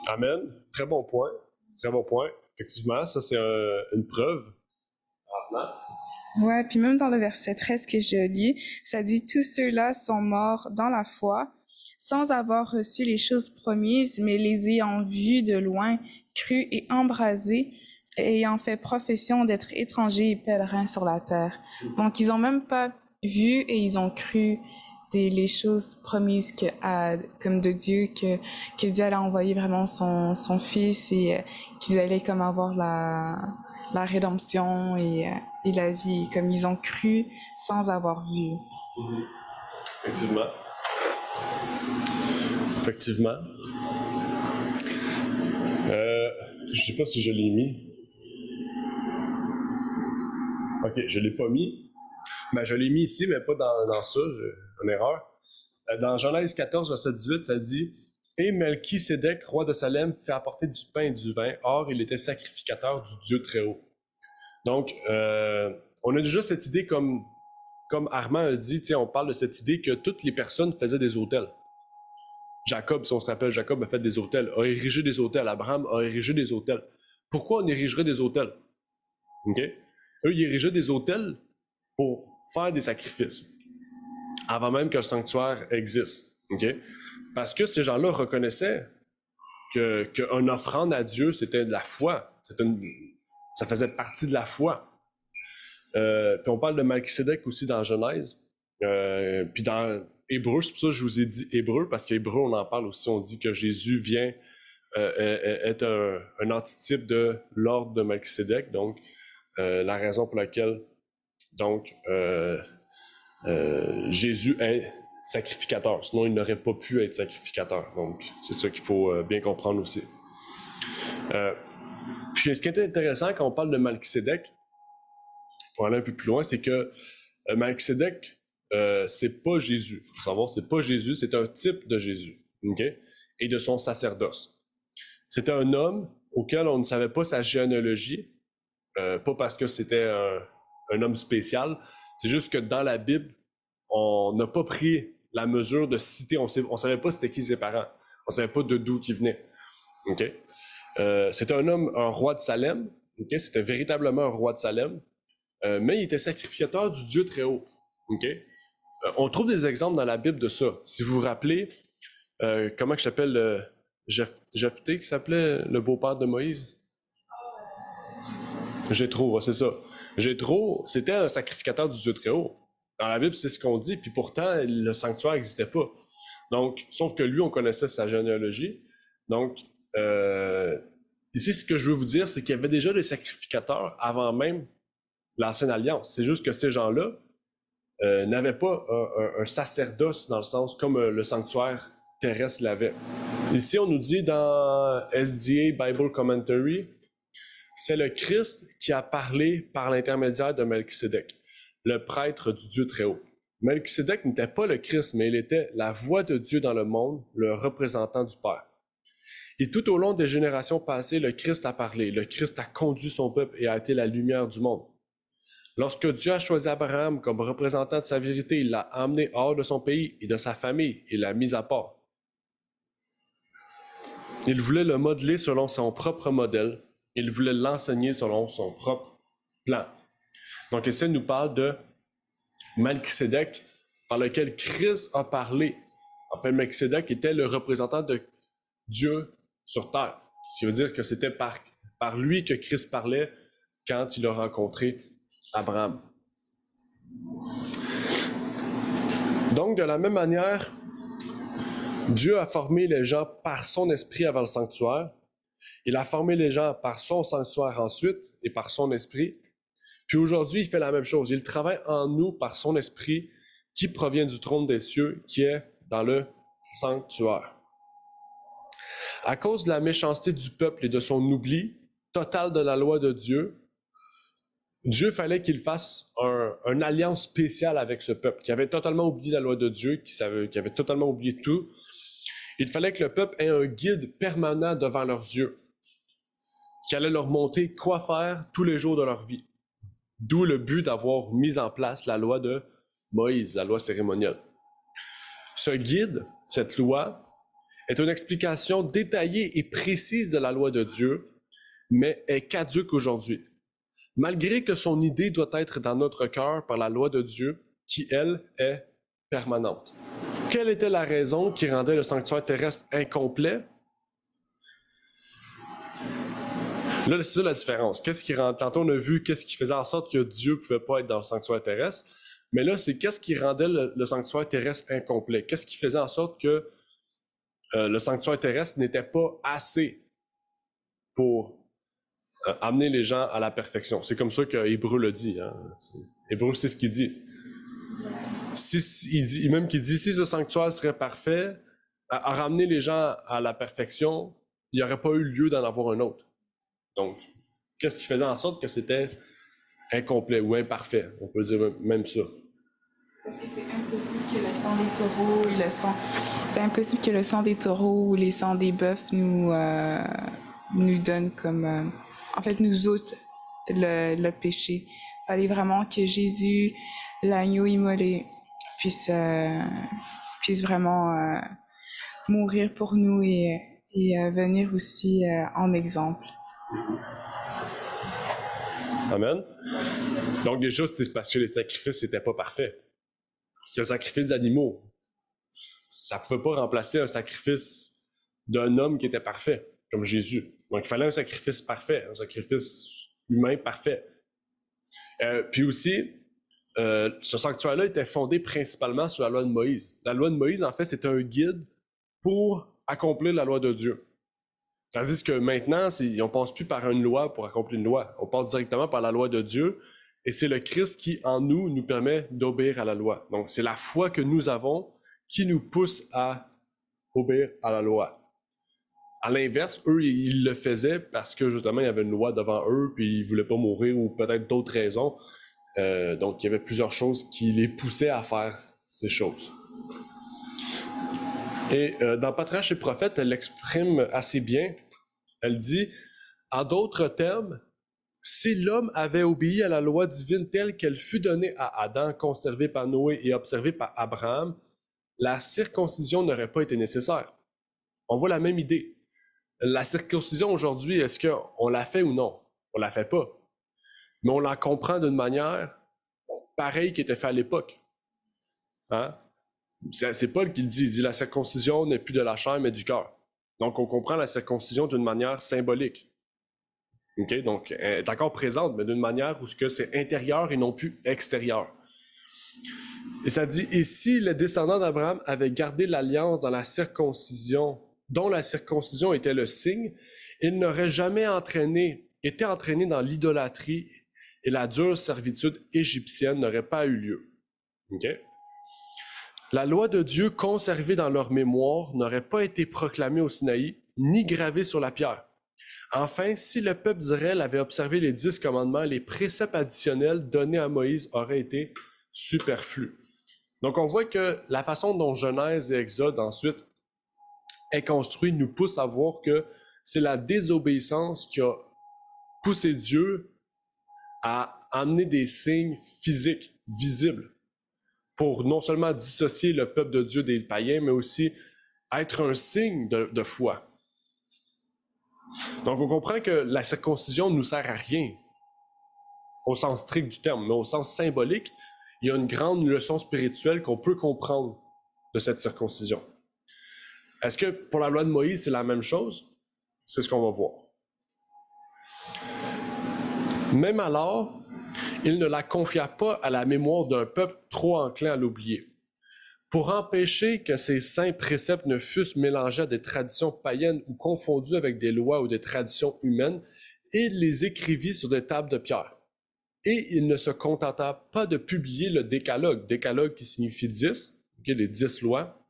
Amen. Très bon point. Très bon point. Effectivement, ça, c'est une preuve. Armand? Ouais, puis même dans le verset 13 que je lis, ça dit « Tous ceux-là sont morts dans la foi, sans avoir reçu les choses promises, mais les ayant vues de loin, crues et embrasées, et ayant fait profession d'être étrangers et pèlerins sur la terre. » Donc, ils ont même pas vu et ils ont cru les choses promises comme de Dieu, que Dieu allait envoyer vraiment son Fils et qu'ils allaient comme avoir la rédemption et la vie, comme ils ont cru sans avoir vu. Effectivement. Effectivement. Je sais pas si je l'ai mis. Ok, je l'ai pas mis. Ben, je l'ai mis ici, mais pas dans ça. J'ai une erreur. Dans Genèse 14, verset 18, ça dit « Et Melchisédek, roi de Salem, fait apporter du pain et du vin. Or, il était sacrificateur du Dieu très haut. » Donc, on a déjà cette idée, comme Armand a dit, on parle de cette idée que toutes les personnes faisaient des autels. Jacob, si on se rappelle, Jacob a fait des autels, a érigé des autels. Abraham a érigé des autels. Pourquoi on érigerait des autels? OK? Eux, ils érigeaient des autels pour faire des sacrifices, avant même que le sanctuaire existe. OK? Parce que ces gens-là reconnaissaient qu'une offrande à Dieu, c'était de la foi. Ça faisait partie de la foi. Puis on parle de Melchisédek aussi dans Genèse. Puis dans Hébreu, c'est pour ça que je vous ai dit Hébreu, parce qu'Hébreu, on en parle aussi, on dit que Jésus vient, est un antitype de l'ordre de Melchisédek, donc la raison pour laquelle donc Jésus est sacrificateur, sinon il n'aurait pas pu être sacrificateur, donc c'est ça qu'il faut bien comprendre aussi. Puis ce qui est intéressant quand on parle de Melchisédek, pour aller un peu plus loin, c'est que Melchisédek, c'est pas Jésus. Il faut savoir, c'est pas Jésus, c'est un type de Jésus, OK? Et de son sacerdoce. C'était un homme auquel on ne savait pas sa généalogie, Pas parce que c'était un homme spécial, c'est juste que dans la Bible, on n'a pas pris la mesure de citer, on savait pas c'était qui ses parents, on savait pas d'où il venait. Okay? C'était un roi de Salem, okay? C'était véritablement un roi de Salem, mais il était sacrificateur du Dieu très haut. Okay? On trouve des exemples dans la Bible de ça. Si vous vous rappelez, comment il s'appelle Jephthé, qui s'appelait le beau-père de Moïse? Jéthro, c'est ça. Jéthro, c'était un sacrificateur du Dieu très haut. Dans la Bible, c'est ce qu'on dit, puis pourtant, le sanctuaire n'existait pas. Donc, sauf que lui, on connaissait sa généalogie. Donc, ici, ce que je veux vous dire, c'est qu'il y avait déjà des sacrificateurs avant même l'Ancienne Alliance. C'est juste que ces gens-là n'avaient pas un sacerdoce dans le sens comme le sanctuaire terrestre l'avait. Ici, on nous dit dans SDA Bible Commentary, c'est le Christ qui a parlé par l'intermédiaire de Melchisédek, le prêtre du Dieu très haut. Melchisédek n'était pas le Christ, mais il était la voix de Dieu dans le monde, le représentant du Père. Et tout au long des générations passées, le Christ a parlé, le Christ a conduit son peuple et a été la lumière du monde. Lorsque Dieu a choisi Abraham comme représentant de sa vérité, il l'a amené hors de son pays et de sa famille et l'a mis à part. Il voulait le modeler selon son propre modèle. Il voulait l'enseigner selon son propre plan. Donc ici, il nous parle de Melchisédek, par lequel Christ a parlé. En fait, Melchisédek était le représentant de Dieu sur terre. Ce qui veut dire que c'était par lui que Christ parlait quand il a rencontré Abraham. Donc, de la même manière, Dieu a formé les gens par son esprit avant le sanctuaire. Il a formé les gens par son sanctuaire ensuite et par son esprit. Puis aujourd'hui, il fait la même chose. Il travaille en nous par son esprit qui provient du trône des cieux, qui est dans le sanctuaire. À cause de la méchanceté du peuple et de son oubli total de la loi de Dieu, Dieu fallait qu'il fasse une alliance spéciale avec ce peuple, qui avait totalement oublié la loi de Dieu, qui avait totalement oublié tout. Il fallait que le peuple ait un guide permanent devant leurs yeux, qui allait leur montrer quoi faire tous les jours de leur vie. D'où le but d'avoir mis en place la loi de Moïse, la loi cérémonielle. Ce guide, cette loi, est une explication détaillée et précise de la loi de Dieu, mais est caduque aujourd'hui. Malgré que son idée doit être dans notre cœur par la loi de Dieu, qui, elle, est permanente. Quelle était la raison qui rendait le sanctuaire terrestre incomplet? Là, c'est ça la différence. Tantôt, on a vu qu'est-ce qui faisait en sorte que Dieu ne pouvait pas être dans le sanctuaire terrestre, mais là, c'est qu'est-ce qui rendait le sanctuaire terrestre incomplet? Qu'est-ce qui faisait en sorte que le sanctuaire terrestre n'était pas assez pour amener les gens à la perfection? C'est comme ça que Hébreu le dit. Hein? Hébreu, c'est ce qu'il dit. Même qu'il dit, si ce sanctuaire serait parfait, à ramener les gens à la perfection, il n'y aurait pas eu lieu d'en avoir un autre. Donc, qu'est-ce qui faisait en sorte que c'était incomplet ou imparfait? On peut dire même ça. Parce que c'est impossible que le sang des taureaux c'est impossible que le sang des taureaux ou les sangs des bœufs nous donne comme... en fait, nous ôte le péché. Il fallait vraiment que Jésus, l'agneau immolé, puisse vraiment mourir pour nous et venir aussi en exemple. Amen. Donc déjà, c'est parce que les sacrifices n'étaient pas parfaits. C'est un sacrifice d'animaux. Ça ne pouvait pas remplacer un sacrifice d'un homme qui était parfait, comme Jésus. Donc il fallait un sacrifice parfait, un sacrifice humain parfait. Puis aussi, ce sanctuaire-là était fondé principalement sur la loi de Moïse. La loi de Moïse, en fait, c'était un guide pour accomplir la loi de Dieu. Tandis que maintenant, on ne passe plus par une loi pour accomplir une loi. On passe directement par la loi de Dieu. Et c'est le Christ qui, en nous permet d'obéir à la loi. Donc, c'est la foi que nous avons qui nous pousse à obéir à la loi. À l'inverse, eux, ils le faisaient parce que, justement, il y avait une loi devant eux, puis ils ne voulaient pas mourir, ou peut-être d'autres raisons. Donc, il y avait plusieurs choses qui les poussaient à faire ces choses. Et dans Patriarches et Prophètes, elle l'exprime assez bien. Elle dit, en d'autres termes, Si l'homme avait obéi à la loi divine telle qu'elle fut donnée à Adam, conservée par Noé et observée par Abraham, la circoncision n'aurait pas été nécessaire. On voit la même idée. La circoncision aujourd'hui, est-ce qu'on la fait ou non? On la fait pas. Mais on la comprend d'une manière pareille qui était faite à l'époque. Hein? C'est Paul qui le dit. Il dit la circoncision n'est plus de la chair, mais du cœur. Donc, on comprend la circoncision d'une manière symbolique. Okay? Donc, elle est encore présente, mais d'une manière où c'est intérieur et non plus extérieur. Et ça dit, et si les descendants d'Abraham avaient gardé l'alliance dans la circoncision, dont la circoncision était le signe, ils n'auraient jamais été entraînés dans l'idolâtrie et la dure servitude égyptienne n'aurait pas eu lieu. Okay? La loi de Dieu conservée dans leur mémoire n'aurait pas été proclamée au Sinaï, ni gravée sur la pierre. Enfin, si le peuple d'Israël avait observé les 10 commandements, les préceptes additionnels donnés à Moïse auraient été superflus. Donc, on voit que la façon dont Genèse et Exode ensuite est construit nous pousse à voir que c'est la désobéissance qui a poussé Dieu à amener des signes physiques, visibles, pour non seulement dissocier le peuple de Dieu des païens, mais aussi être un signe de foi. Donc, on comprend que la circoncision ne nous sert à rien, au sens strict du terme, mais au sens symbolique, il y a une grande leçon spirituelle qu'on peut comprendre de cette circoncision. Est-ce que pour la loi de Moïse, c'est la même chose? C'est ce qu'on va voir. Même alors, il ne la confia pas à la mémoire d'un peuple trop enclin à l'oublier. Pour empêcher que ces saints préceptes ne fussent mélangés à des traditions païennes ou confondus avec des lois ou des traditions humaines, il les écrivit sur des tables de pierre. Et il ne se contenta pas de publier le décalogue qui signifie 10, les 10 lois.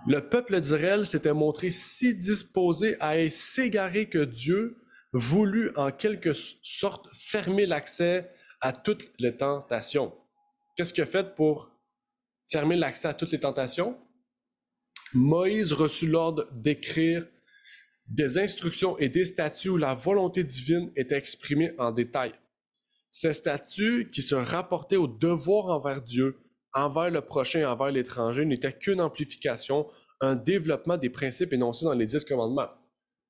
Le peuple d'Israël s'était montré si disposé à s'égarer que Dieu voulut en quelque sorte fermer l'accès à toutes les tentations. Qu'est-ce qu'il a fait pour fermer l'accès à toutes les tentations? Moïse reçut l'ordre d'écrire des instructions et des statuts où la volonté divine était exprimée en détail. Ces statuts qui se rapportaient au devoir envers Dieu, envers le prochain et envers l'étranger n'étaient qu'une amplification, un développement des principes énoncés dans les 10 commandements.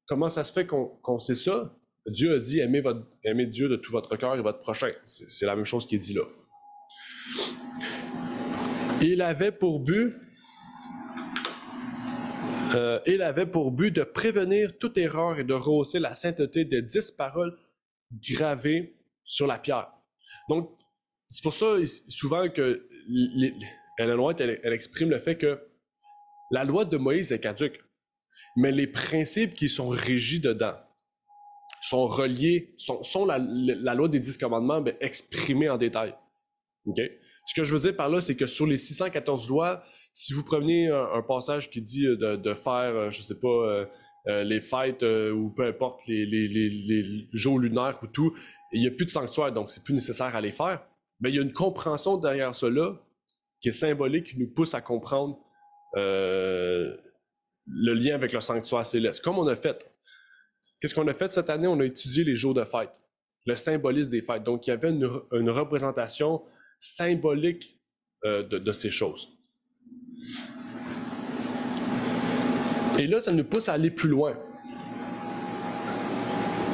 Comment ça se fait qu'on sait ça? Dieu a dit aimez Dieu de tout votre cœur et votre prochain. C'est la même chose qui est dit là. Il avait pour but de prévenir toute erreur et de rehausser la sainteté des 10 paroles gravées sur la pierre. Donc, c'est pour ça souvent que Ellen White, elle exprime le fait que la loi de Moïse est caduque, mais les principes qui sont régis dedans sont reliés, sont la loi des 10 commandements, mais exprimés en détail. Okay? Ce que je veux dire par là, c'est que sur les 614 lois, si vous prenez un passage qui dit de faire, je sais pas, les fêtes ou peu importe les jours lunaires ou tout, il n'y a plus de sanctuaire, donc c'est plus nécessaire à les faire. Mais il y a une compréhension derrière cela qui est symbolique, qui nous pousse à comprendre le lien avec le sanctuaire céleste. Comme on a fait. Qu'est-ce qu'on a fait cette année? On a étudié les jours de fête, le symbolisme des fêtes. Donc, il y avait une représentation symbolique de ces choses. Et là, ça nous pousse à aller plus loin.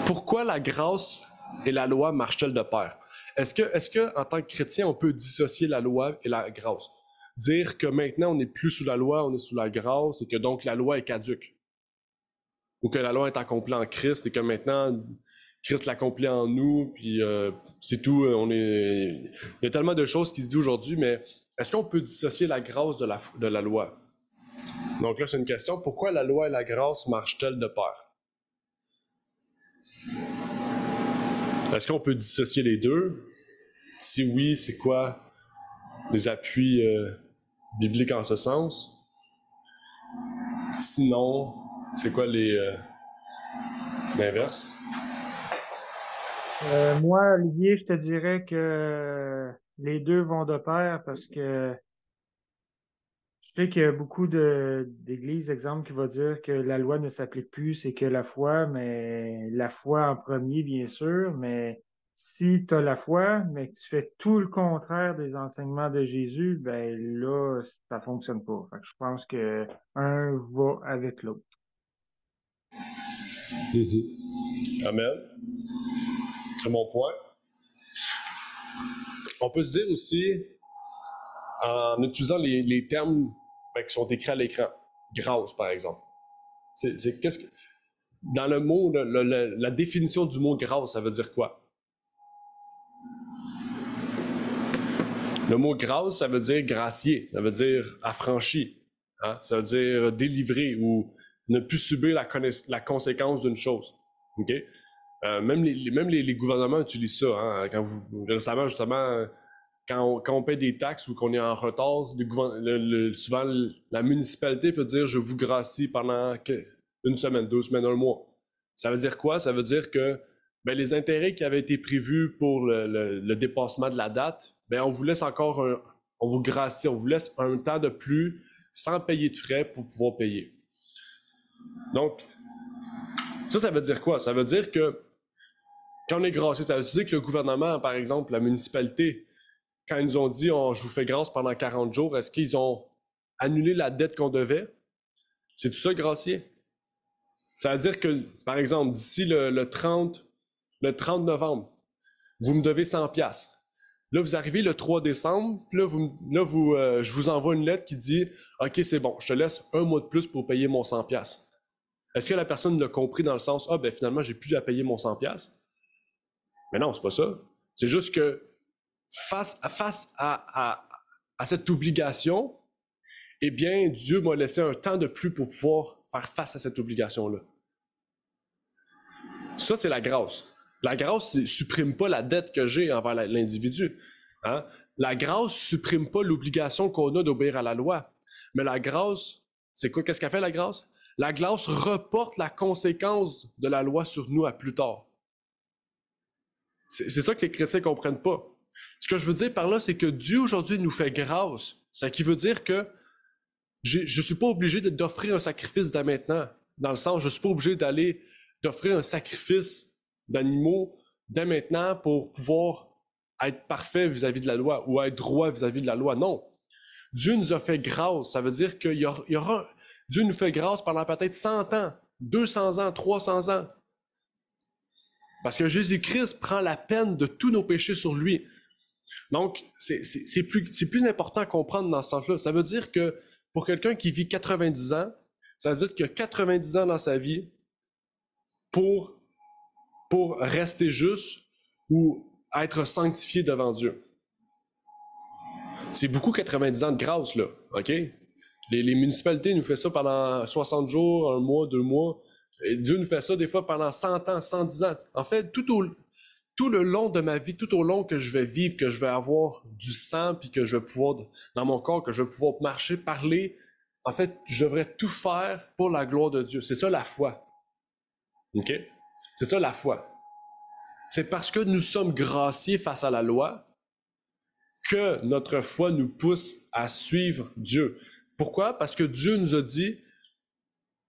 Pourquoi la grâce et la loi marchent-elles de pair? Est-ce que, en tant que chrétien, on peut dissocier la loi et la grâce? Dire que maintenant, on n'est plus sous la loi, on est sous la grâce, et que donc la loi est caduque. Ou que la loi est accomplie en Christ, et que maintenant, Christ l'accomplit en nous, puis c'est tout. Il y a tellement de choses qui se disent aujourd'hui, mais est-ce qu'on peut dissocier la grâce de la loi? Donc là, c'est une question. Pourquoi la loi et la grâce marchent-elles de pair? Est-ce qu'on peut dissocier les deux? Si oui, c'est quoi les appuis bibliques en ce sens? Sinon, c'est quoi l'inverse? Moi, Olivier, je te dirais que les deux vont de pair parce que sais qu'il y a beaucoup d'églises, exemple, qui vont dire que la loi ne s'applique plus, c'est que la foi, mais la foi en premier, bien sûr, mais si tu as la foi, mais que tu fais tout le contraire des enseignements de Jésus, ben là, ça fonctionne pas. Fait que je pense que un va avec l'autre. Amen. C'est mon point. On peut se dire aussi, en utilisant les termes qui sont écrits à l'écran, grâce par exemple. Qu'est-ce que, dans le mot, la définition du mot grâce, ça veut dire quoi? Le mot grâce, ça veut dire gracier, ça veut dire affranchi, hein? Ça veut dire délivrer ou ne plus subir la conséquence d'une chose. Okay? Même les gouvernements utilisent ça. Hein? Récemment, justement, quand on paie des taxes ou qu'on est en retard, souvent la municipalité peut dire « je vous gracie pendant une semaine, 2 semaines, 1 mois ». Ça veut dire quoi? Ça veut dire que les intérêts qui avaient été prévus pour le dépassement de la date, on vous laisse encore on vous gracie, on vous laisse un temps de plus sans payer de frais pour pouvoir payer. Donc, ça veut dire quoi? Ça veut dire que quand on est gracié, ça veut dire que le gouvernement, par exemple, la municipalité, quand ils nous ont dit je vous fais grâce pendant 40 jours, est-ce qu'ils ont annulé la dette qu'on devait? C'est tout ça, gracier? Ça veut dire que, par exemple, d'ici le 30 novembre, vous me devez 100$. Là, vous arrivez le 3 décembre, puis je vous envoie une lettre qui dit « OK, c'est bon, je te laisse 1 mois de plus pour payer mon 100$. » Est-ce que la personne l'a compris dans le sens « Ah, finalement, j'ai plus à payer mon 100$? » Mais non, c'est pas ça. C'est juste que face à cette obligation, eh bien, Dieu m'a laissé un temps de plus pour pouvoir faire face à cette obligation-là. Ça, c'est la grâce. La grâce ne supprime pas la dette que j'ai envers l'individu. Hein? La grâce ne supprime pas l'obligation qu'on a d'obéir à la loi. Mais la grâce, c'est quoi? Qu'est-ce qu'a fait la grâce? La grâce reporte la conséquence de la loi sur nous à plus tard. C'est ça que les chrétiens ne comprennent pas. Ce que je veux dire par là, c'est que Dieu aujourd'hui nous fait grâce. Ce qui veut dire que je ne suis pas obligé d'offrir un sacrifice dès maintenant. Dans le sens, je ne suis pas obligé d'offrir un sacrifice d'animaux dès maintenant pour pouvoir être parfait vis-à-vis de la loi ou être droit vis-à-vis de la loi. Non. Dieu nous a fait grâce. Ça veut dire qu'il y aura Dieu nous fait grâce pendant peut-être 100 ans, 200 ans, 300 ans. Parce que Jésus-Christ prend la peine de tous nos péchés sur lui. Donc, c'est plus important à comprendre dans ce sens-là. Ça veut dire que pour quelqu'un qui vit 90 ans, ça veut dire qu'il y a 90 ans dans sa vie pour rester juste ou être sanctifié devant Dieu. C'est beaucoup 90 ans de grâce, là, OK? Les municipalités nous font ça pendant 60 jours, 1 mois, 2 mois. Et Dieu nous fait ça des fois pendant 100 ans, 110 ans. En fait, tout le long de ma vie, tout au long que je vais vivre, que je vais avoir du sang, puis que je vais pouvoir, dans mon corps, que je vais pouvoir marcher, parler, en fait, je devrais tout faire pour la gloire de Dieu. C'est ça la foi. OK? C'est ça la foi. C'est parce que nous sommes graciés face à la loi que notre foi nous pousse à suivre Dieu. Pourquoi? Parce que Dieu nous a dit,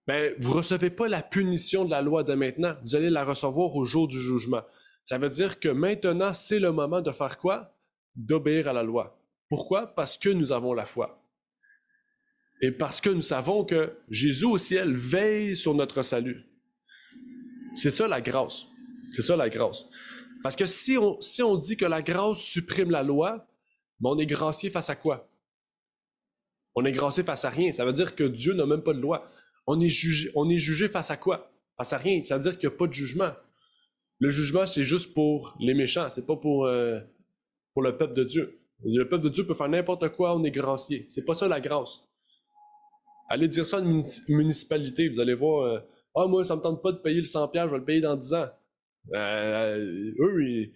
vous ne recevez pas la punition de la loi de maintenant, vous allez la recevoir au jour du jugement. Ça veut dire que maintenant, c'est le moment de faire quoi? D'obéir à la loi. Pourquoi? Parce que nous avons la foi. Et parce que nous savons que Jésus au ciel veille sur notre salut. C'est ça la grâce. C'est ça la grâce. Parce que si on dit que la grâce supprime la loi, on est gracié face à quoi? On est gracié face à rien. Ça veut dire que Dieu n'a même pas de loi. On est jugé face à quoi? Face à rien. Ça veut dire qu'il n'y a pas de jugement. Le jugement, c'est juste pour les méchants. C'est pas pour le peuple de Dieu. Le peuple de Dieu peut faire n'importe quoi, on est gracié. C'est pas ça la grâce. Allez dire ça à une municipalité, vous allez voir, moi, ça me tente pas de payer le 100$, je vais le payer dans 10 ans. Eux,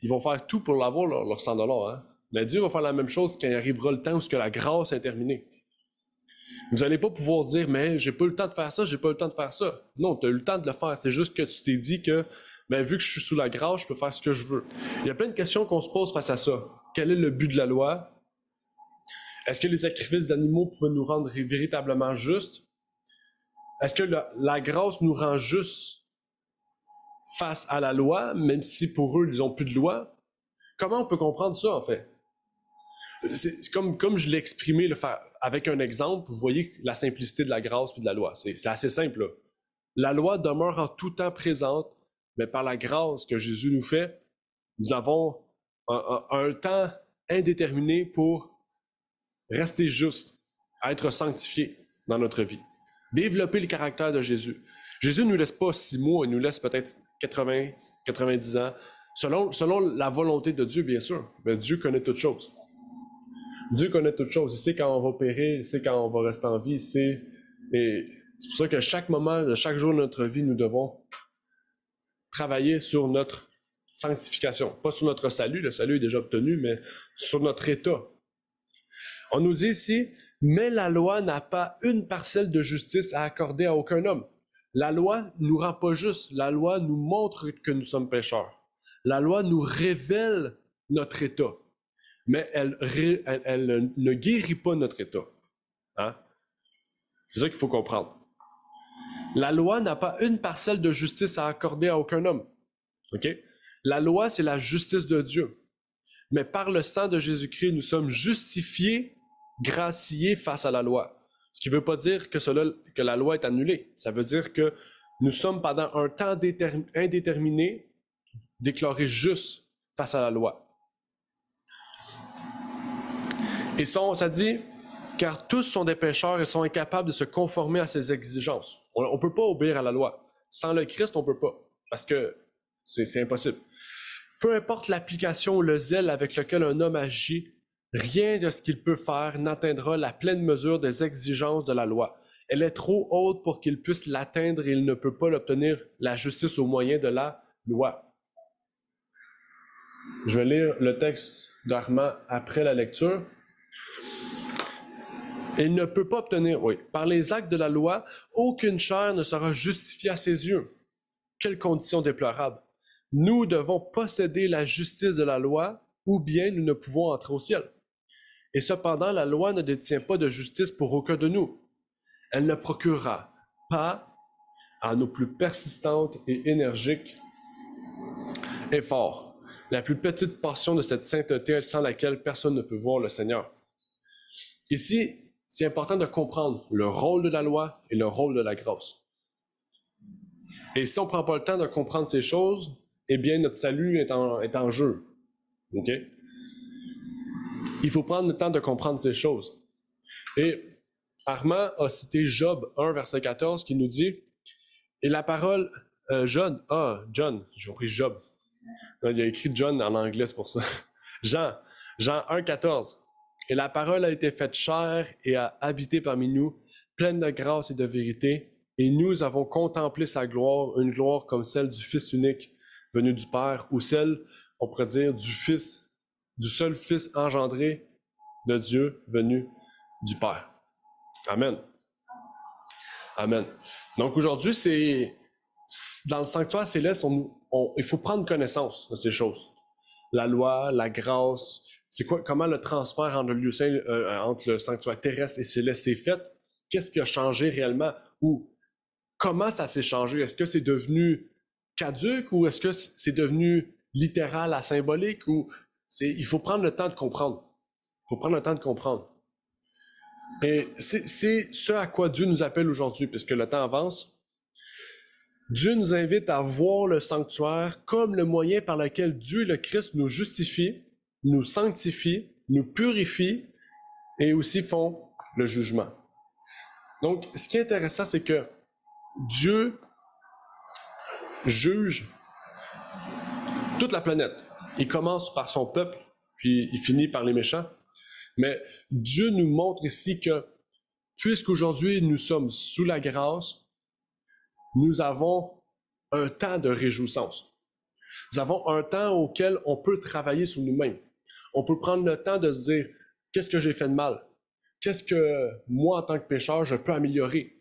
ils vont faire tout pour l'avoir, leur 100$. Hein? Mais Dieu va faire la même chose quand il arrivera le temps où la grâce est terminée. Vous n'allez pas pouvoir dire, mais j'ai pas eu le temps de faire ça, j'ai pas eu le temps de faire ça. Non, tu as eu le temps de le faire. C'est juste que tu t'es dit que, vu que je suis sous la grâce, je peux faire ce que je veux. Il y a plein de questions qu'on se pose face à ça. Quel est le but de la loi? Est-ce que les sacrifices d'animaux pouvaient nous rendre véritablement justes? Est-ce que la grâce nous rend justes face à la loi, même si pour eux, ils n'ont plus de loi? Comment on peut comprendre ça, en fait? C'est comme je l'ai exprimé avec un exemple, vous voyez la simplicité de la grâce et de la loi. C'est assez simple, là. La loi demeure en tout temps présente, mais par la grâce que Jésus nous fait, nous avons un temps indéterminé pour rester juste, être sanctifié dans notre vie. Développer le caractère de Jésus. Jésus ne nous laisse pas 6 mois, il nous laisse peut-être 80, 90 ans, selon la volonté de Dieu, bien sûr. Mais Dieu connaît toutes choses. Dieu connaît toutes choses. Il sait quand on va périr, il sait quand on va rester en vie, et c'est pour ça qu'à chaque moment de chaque jour de notre vie, nous devons travailler sur notre sanctification. Pas sur notre salut, le salut est déjà obtenu, mais sur notre état. On nous dit ici, mais la loi n'a pas une parcelle de justice à accorder à aucun homme. La loi nous rend pas juste. La loi nous montre que nous sommes pécheurs. La loi nous révèle notre état, mais elle ne guérit pas notre état. Hein? C'est ça qu'il faut comprendre. La loi n'a pas une parcelle de justice à accorder à aucun homme. Okay? La loi, c'est la justice de Dieu. Mais par le sang de Jésus-Christ, nous sommes justifiés, graciés face à la loi. Ce qui ne veut pas dire que la loi est annulée. Ça veut dire que nous sommes pendant un temps indéterminé déclarés justes face à la loi. Et ça dit, car tous sont des pécheurs et sont incapables de se conformer à ses exigences. On ne peut pas obéir à la loi. Sans le Christ, on ne peut pas, parce que c'est impossible. Peu importe l'application ou le zèle avec lequel un homme agit, rien de ce qu'il peut faire n'atteindra la pleine mesure des exigences de la loi. Elle est trop haute pour qu'il puisse l'atteindre et il ne peut pas l'obtenir, la justice au moyen de la loi. Je vais lire le texte d'Armand après la lecture. Il ne peut pas obtenir, par les actes de la loi, aucune chair ne sera justifiée à ses yeux. Quelle condition déplorable! Nous devons posséder la justice de la loi, ou bien nous ne pouvons entrer au ciel. Et cependant, la loi ne détient pas de justice pour aucun de nous. Elle ne procurera pas à nos plus persistantes et énergiques efforts la plus petite portion de cette sainteté sans laquelle personne ne peut voir le Seigneur. Ici, c'est important de comprendre le rôle de la loi et le rôle de la grâce. Et si on ne prend pas le temps de comprendre ces choses, eh bien, notre salut est en jeu. OK? Il faut prendre le temps de comprendre ces choses. Et Armand a cité Job 1, verset 14, qui nous dit « Et la parole, John, j'ai compris Job. Il a écrit John en anglais, c'est pour ça. Jean 1, 14. « Et la parole a été faite chair et a habité parmi nous, pleine de grâce et de vérité, et nous avons contemplé sa gloire, une gloire comme celle du Fils unique venu du Père, ou celle, on pourrait dire, du seul Fils engendré de Dieu venu du Père. » Amen. Amen. Donc aujourd'hui, dans le sanctuaire céleste, il faut prendre connaissance de ces choses. La loi, la grâce, comment le transfert entre le lieu saint, entre le sanctuaire terrestre et céleste s'est fait? Qu'est-ce qui a changé réellement? Ou comment ça s'est changé? Est-ce que c'est devenu caduc ou est-ce que c'est devenu littéral à symbolique? Il faut prendre le temps de comprendre. Il faut prendre le temps de comprendre. Et c'est ce à quoi Dieu nous appelle aujourd'hui, puisque le temps avance. Dieu nous invite à voir le sanctuaire comme le moyen par lequel Dieu, le Christ, nous justifie, nous sanctifie, nous purifie et aussi font le jugement. Donc, ce qui est intéressant, c'est que Dieu juge toute la planète. Il commence par son peuple, puis il finit par les méchants. Mais Dieu nous montre ici que, puisqu'aujourd'hui nous sommes sous la grâce, nous avons un temps de réjouissance. Nous avons un temps auquel on peut travailler sur nous-mêmes. On peut prendre le temps de se dire, qu'est-ce que j'ai fait de mal? Qu'est-ce que moi, en tant que pécheur, je peux améliorer?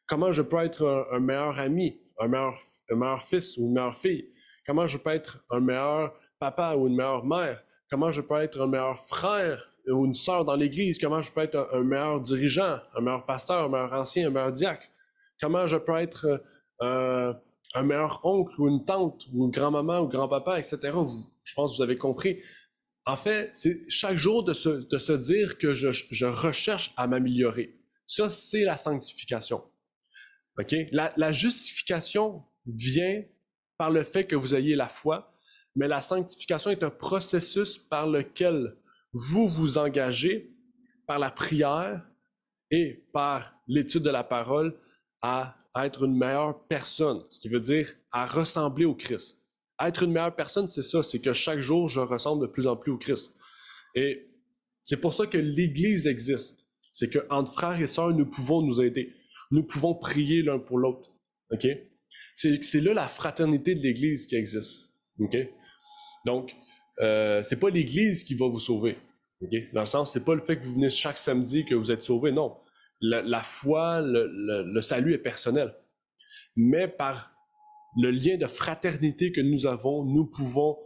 Comment je peux être un meilleur ami, un meilleur fils ou une meilleure fille? Comment je peux être un meilleur papa ou une meilleure mère? comment je peux être un meilleur frère ou une sœur dans l'Église, comment je peux être un meilleur dirigeant, un meilleur pasteur, un meilleur ancien, un meilleur diacre, comment je peux être un meilleur oncle ou une tante ou une grand-maman ou grand-papa, etc. Je pense que vous avez compris. En fait, c'est chaque jour de se dire que je recherche à m'améliorer. Ça, c'est la sanctification. OK? La justification vient par le fait que vous ayez la foi, mais la sanctification est un processus par lequel vous vous engagez par la prière et par l'étude de la parole à être une meilleure personne, ce qui veut dire à ressembler au Christ. Être une meilleure personne, c'est ça, c'est que chaque jour, je ressemble de plus en plus au Christ. Et c'est pour ça que l'Église existe. C'est qu'entre frères et sœurs, nous pouvons nous aider. Nous pouvons prier l'un pour l'autre. OK? C'est là la fraternité de l'Église qui existe. OK? Donc, c'est pas l'Église qui va vous sauver. Okay? Dans le sens, c'est pas le fait que vous venez chaque samedi que vous êtes sauvé, non. La foi, le salut est personnel. Mais par le lien de fraternité que nous avons, nous pouvons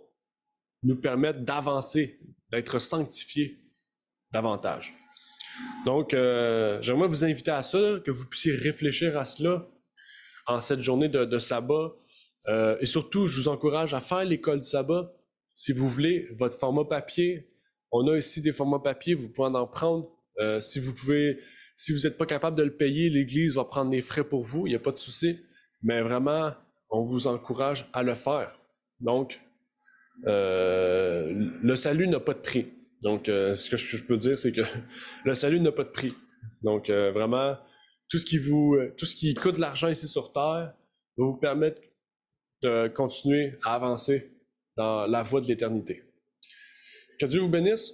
nous permettre d'avancer, d'être sanctifiés davantage. Donc, j'aimerais vous inviter à ça, que vous puissiez réfléchir à cela en cette journée de sabbat. Et surtout, je vous encourage à faire l'école du sabbat. Si vous voulez, votre format papier, on a ici des formats papier, vous pouvez en prendre. Si vous n'êtes pas capable de le payer, l'Église va prendre les frais pour vous, il n'y a pas de souci. Mais vraiment, on vous encourage à le faire. Donc, le salut n'a pas de prix. Donc, ce que je peux dire, c'est que le salut n'a pas de prix. Donc, vraiment, tout ce qui coûte de l'argent ici sur Terre va vous permettre de continuer à avancer dans la voie de l'éternité. Que Dieu vous bénisse.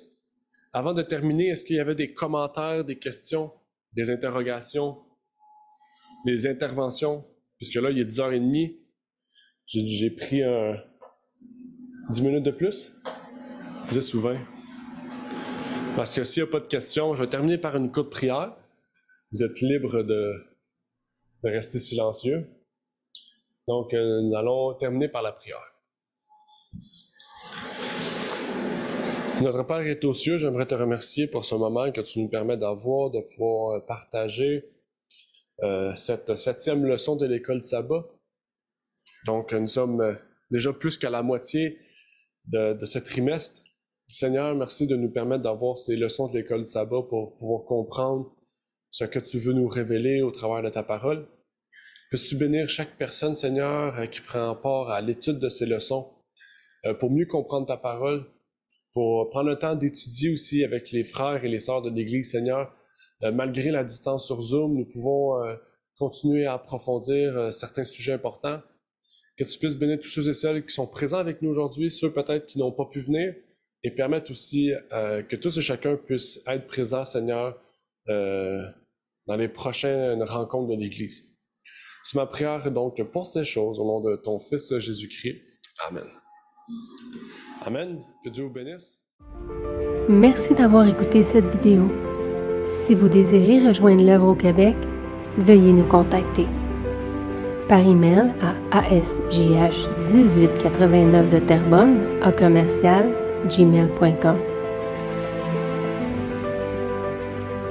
Avant de terminer, est-ce qu'il y avait des commentaires, des questions, des interrogations, des interventions? Puisque là, il est 10h30. J'ai pris 10 minutes de plus? 10 ou 20? Parce que s'il n'y a pas de questions, je vais terminer par une courte prière. Vous êtes libre de rester silencieux. Donc, nous allons terminer par la prière. Notre Père est aux cieux, j'aimerais te remercier pour ce moment que tu nous permets d'avoir, de pouvoir partager cette 7e leçon de l'école du sabbat. Donc, nous sommes déjà plus qu'à la moitié de ce trimestre. Seigneur, merci de nous permettre d'avoir ces leçons de l'école du sabbat pour pouvoir comprendre ce que tu veux nous révéler au travers de ta parole. Puisses-tu bénir chaque personne, Seigneur, qui prend part à l'étude de ces leçons pour mieux comprendre ta parole, pour prendre le temps d'étudier aussi avec les frères et les sœurs de l'Église, Seigneur. Malgré la distance sur Zoom, nous pouvons continuer à approfondir certains sujets importants. Que tu puisses bénir tous ceux et celles qui sont présents avec nous aujourd'hui, ceux peut-être qui n'ont pas pu venir, et permettre aussi que tous et chacun puissent être présents, Seigneur, dans les prochaines rencontres de l'Église. C'est ma prière donc pour ces choses, au nom de ton Fils Jésus-Christ. Amen. Amen. Que Dieu vous bénisse. Merci d'avoir écouté cette vidéo. Si vous désirez rejoindre l'œuvre au Québec, veuillez nous contacter par email à asjh1889 de Terrebonne @gmail.com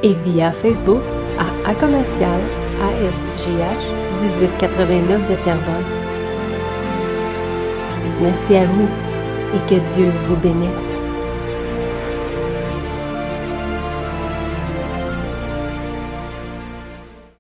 et via Facebook à @asjh1889 de Terrebonne. Merci à vous et que Dieu vous bénisse.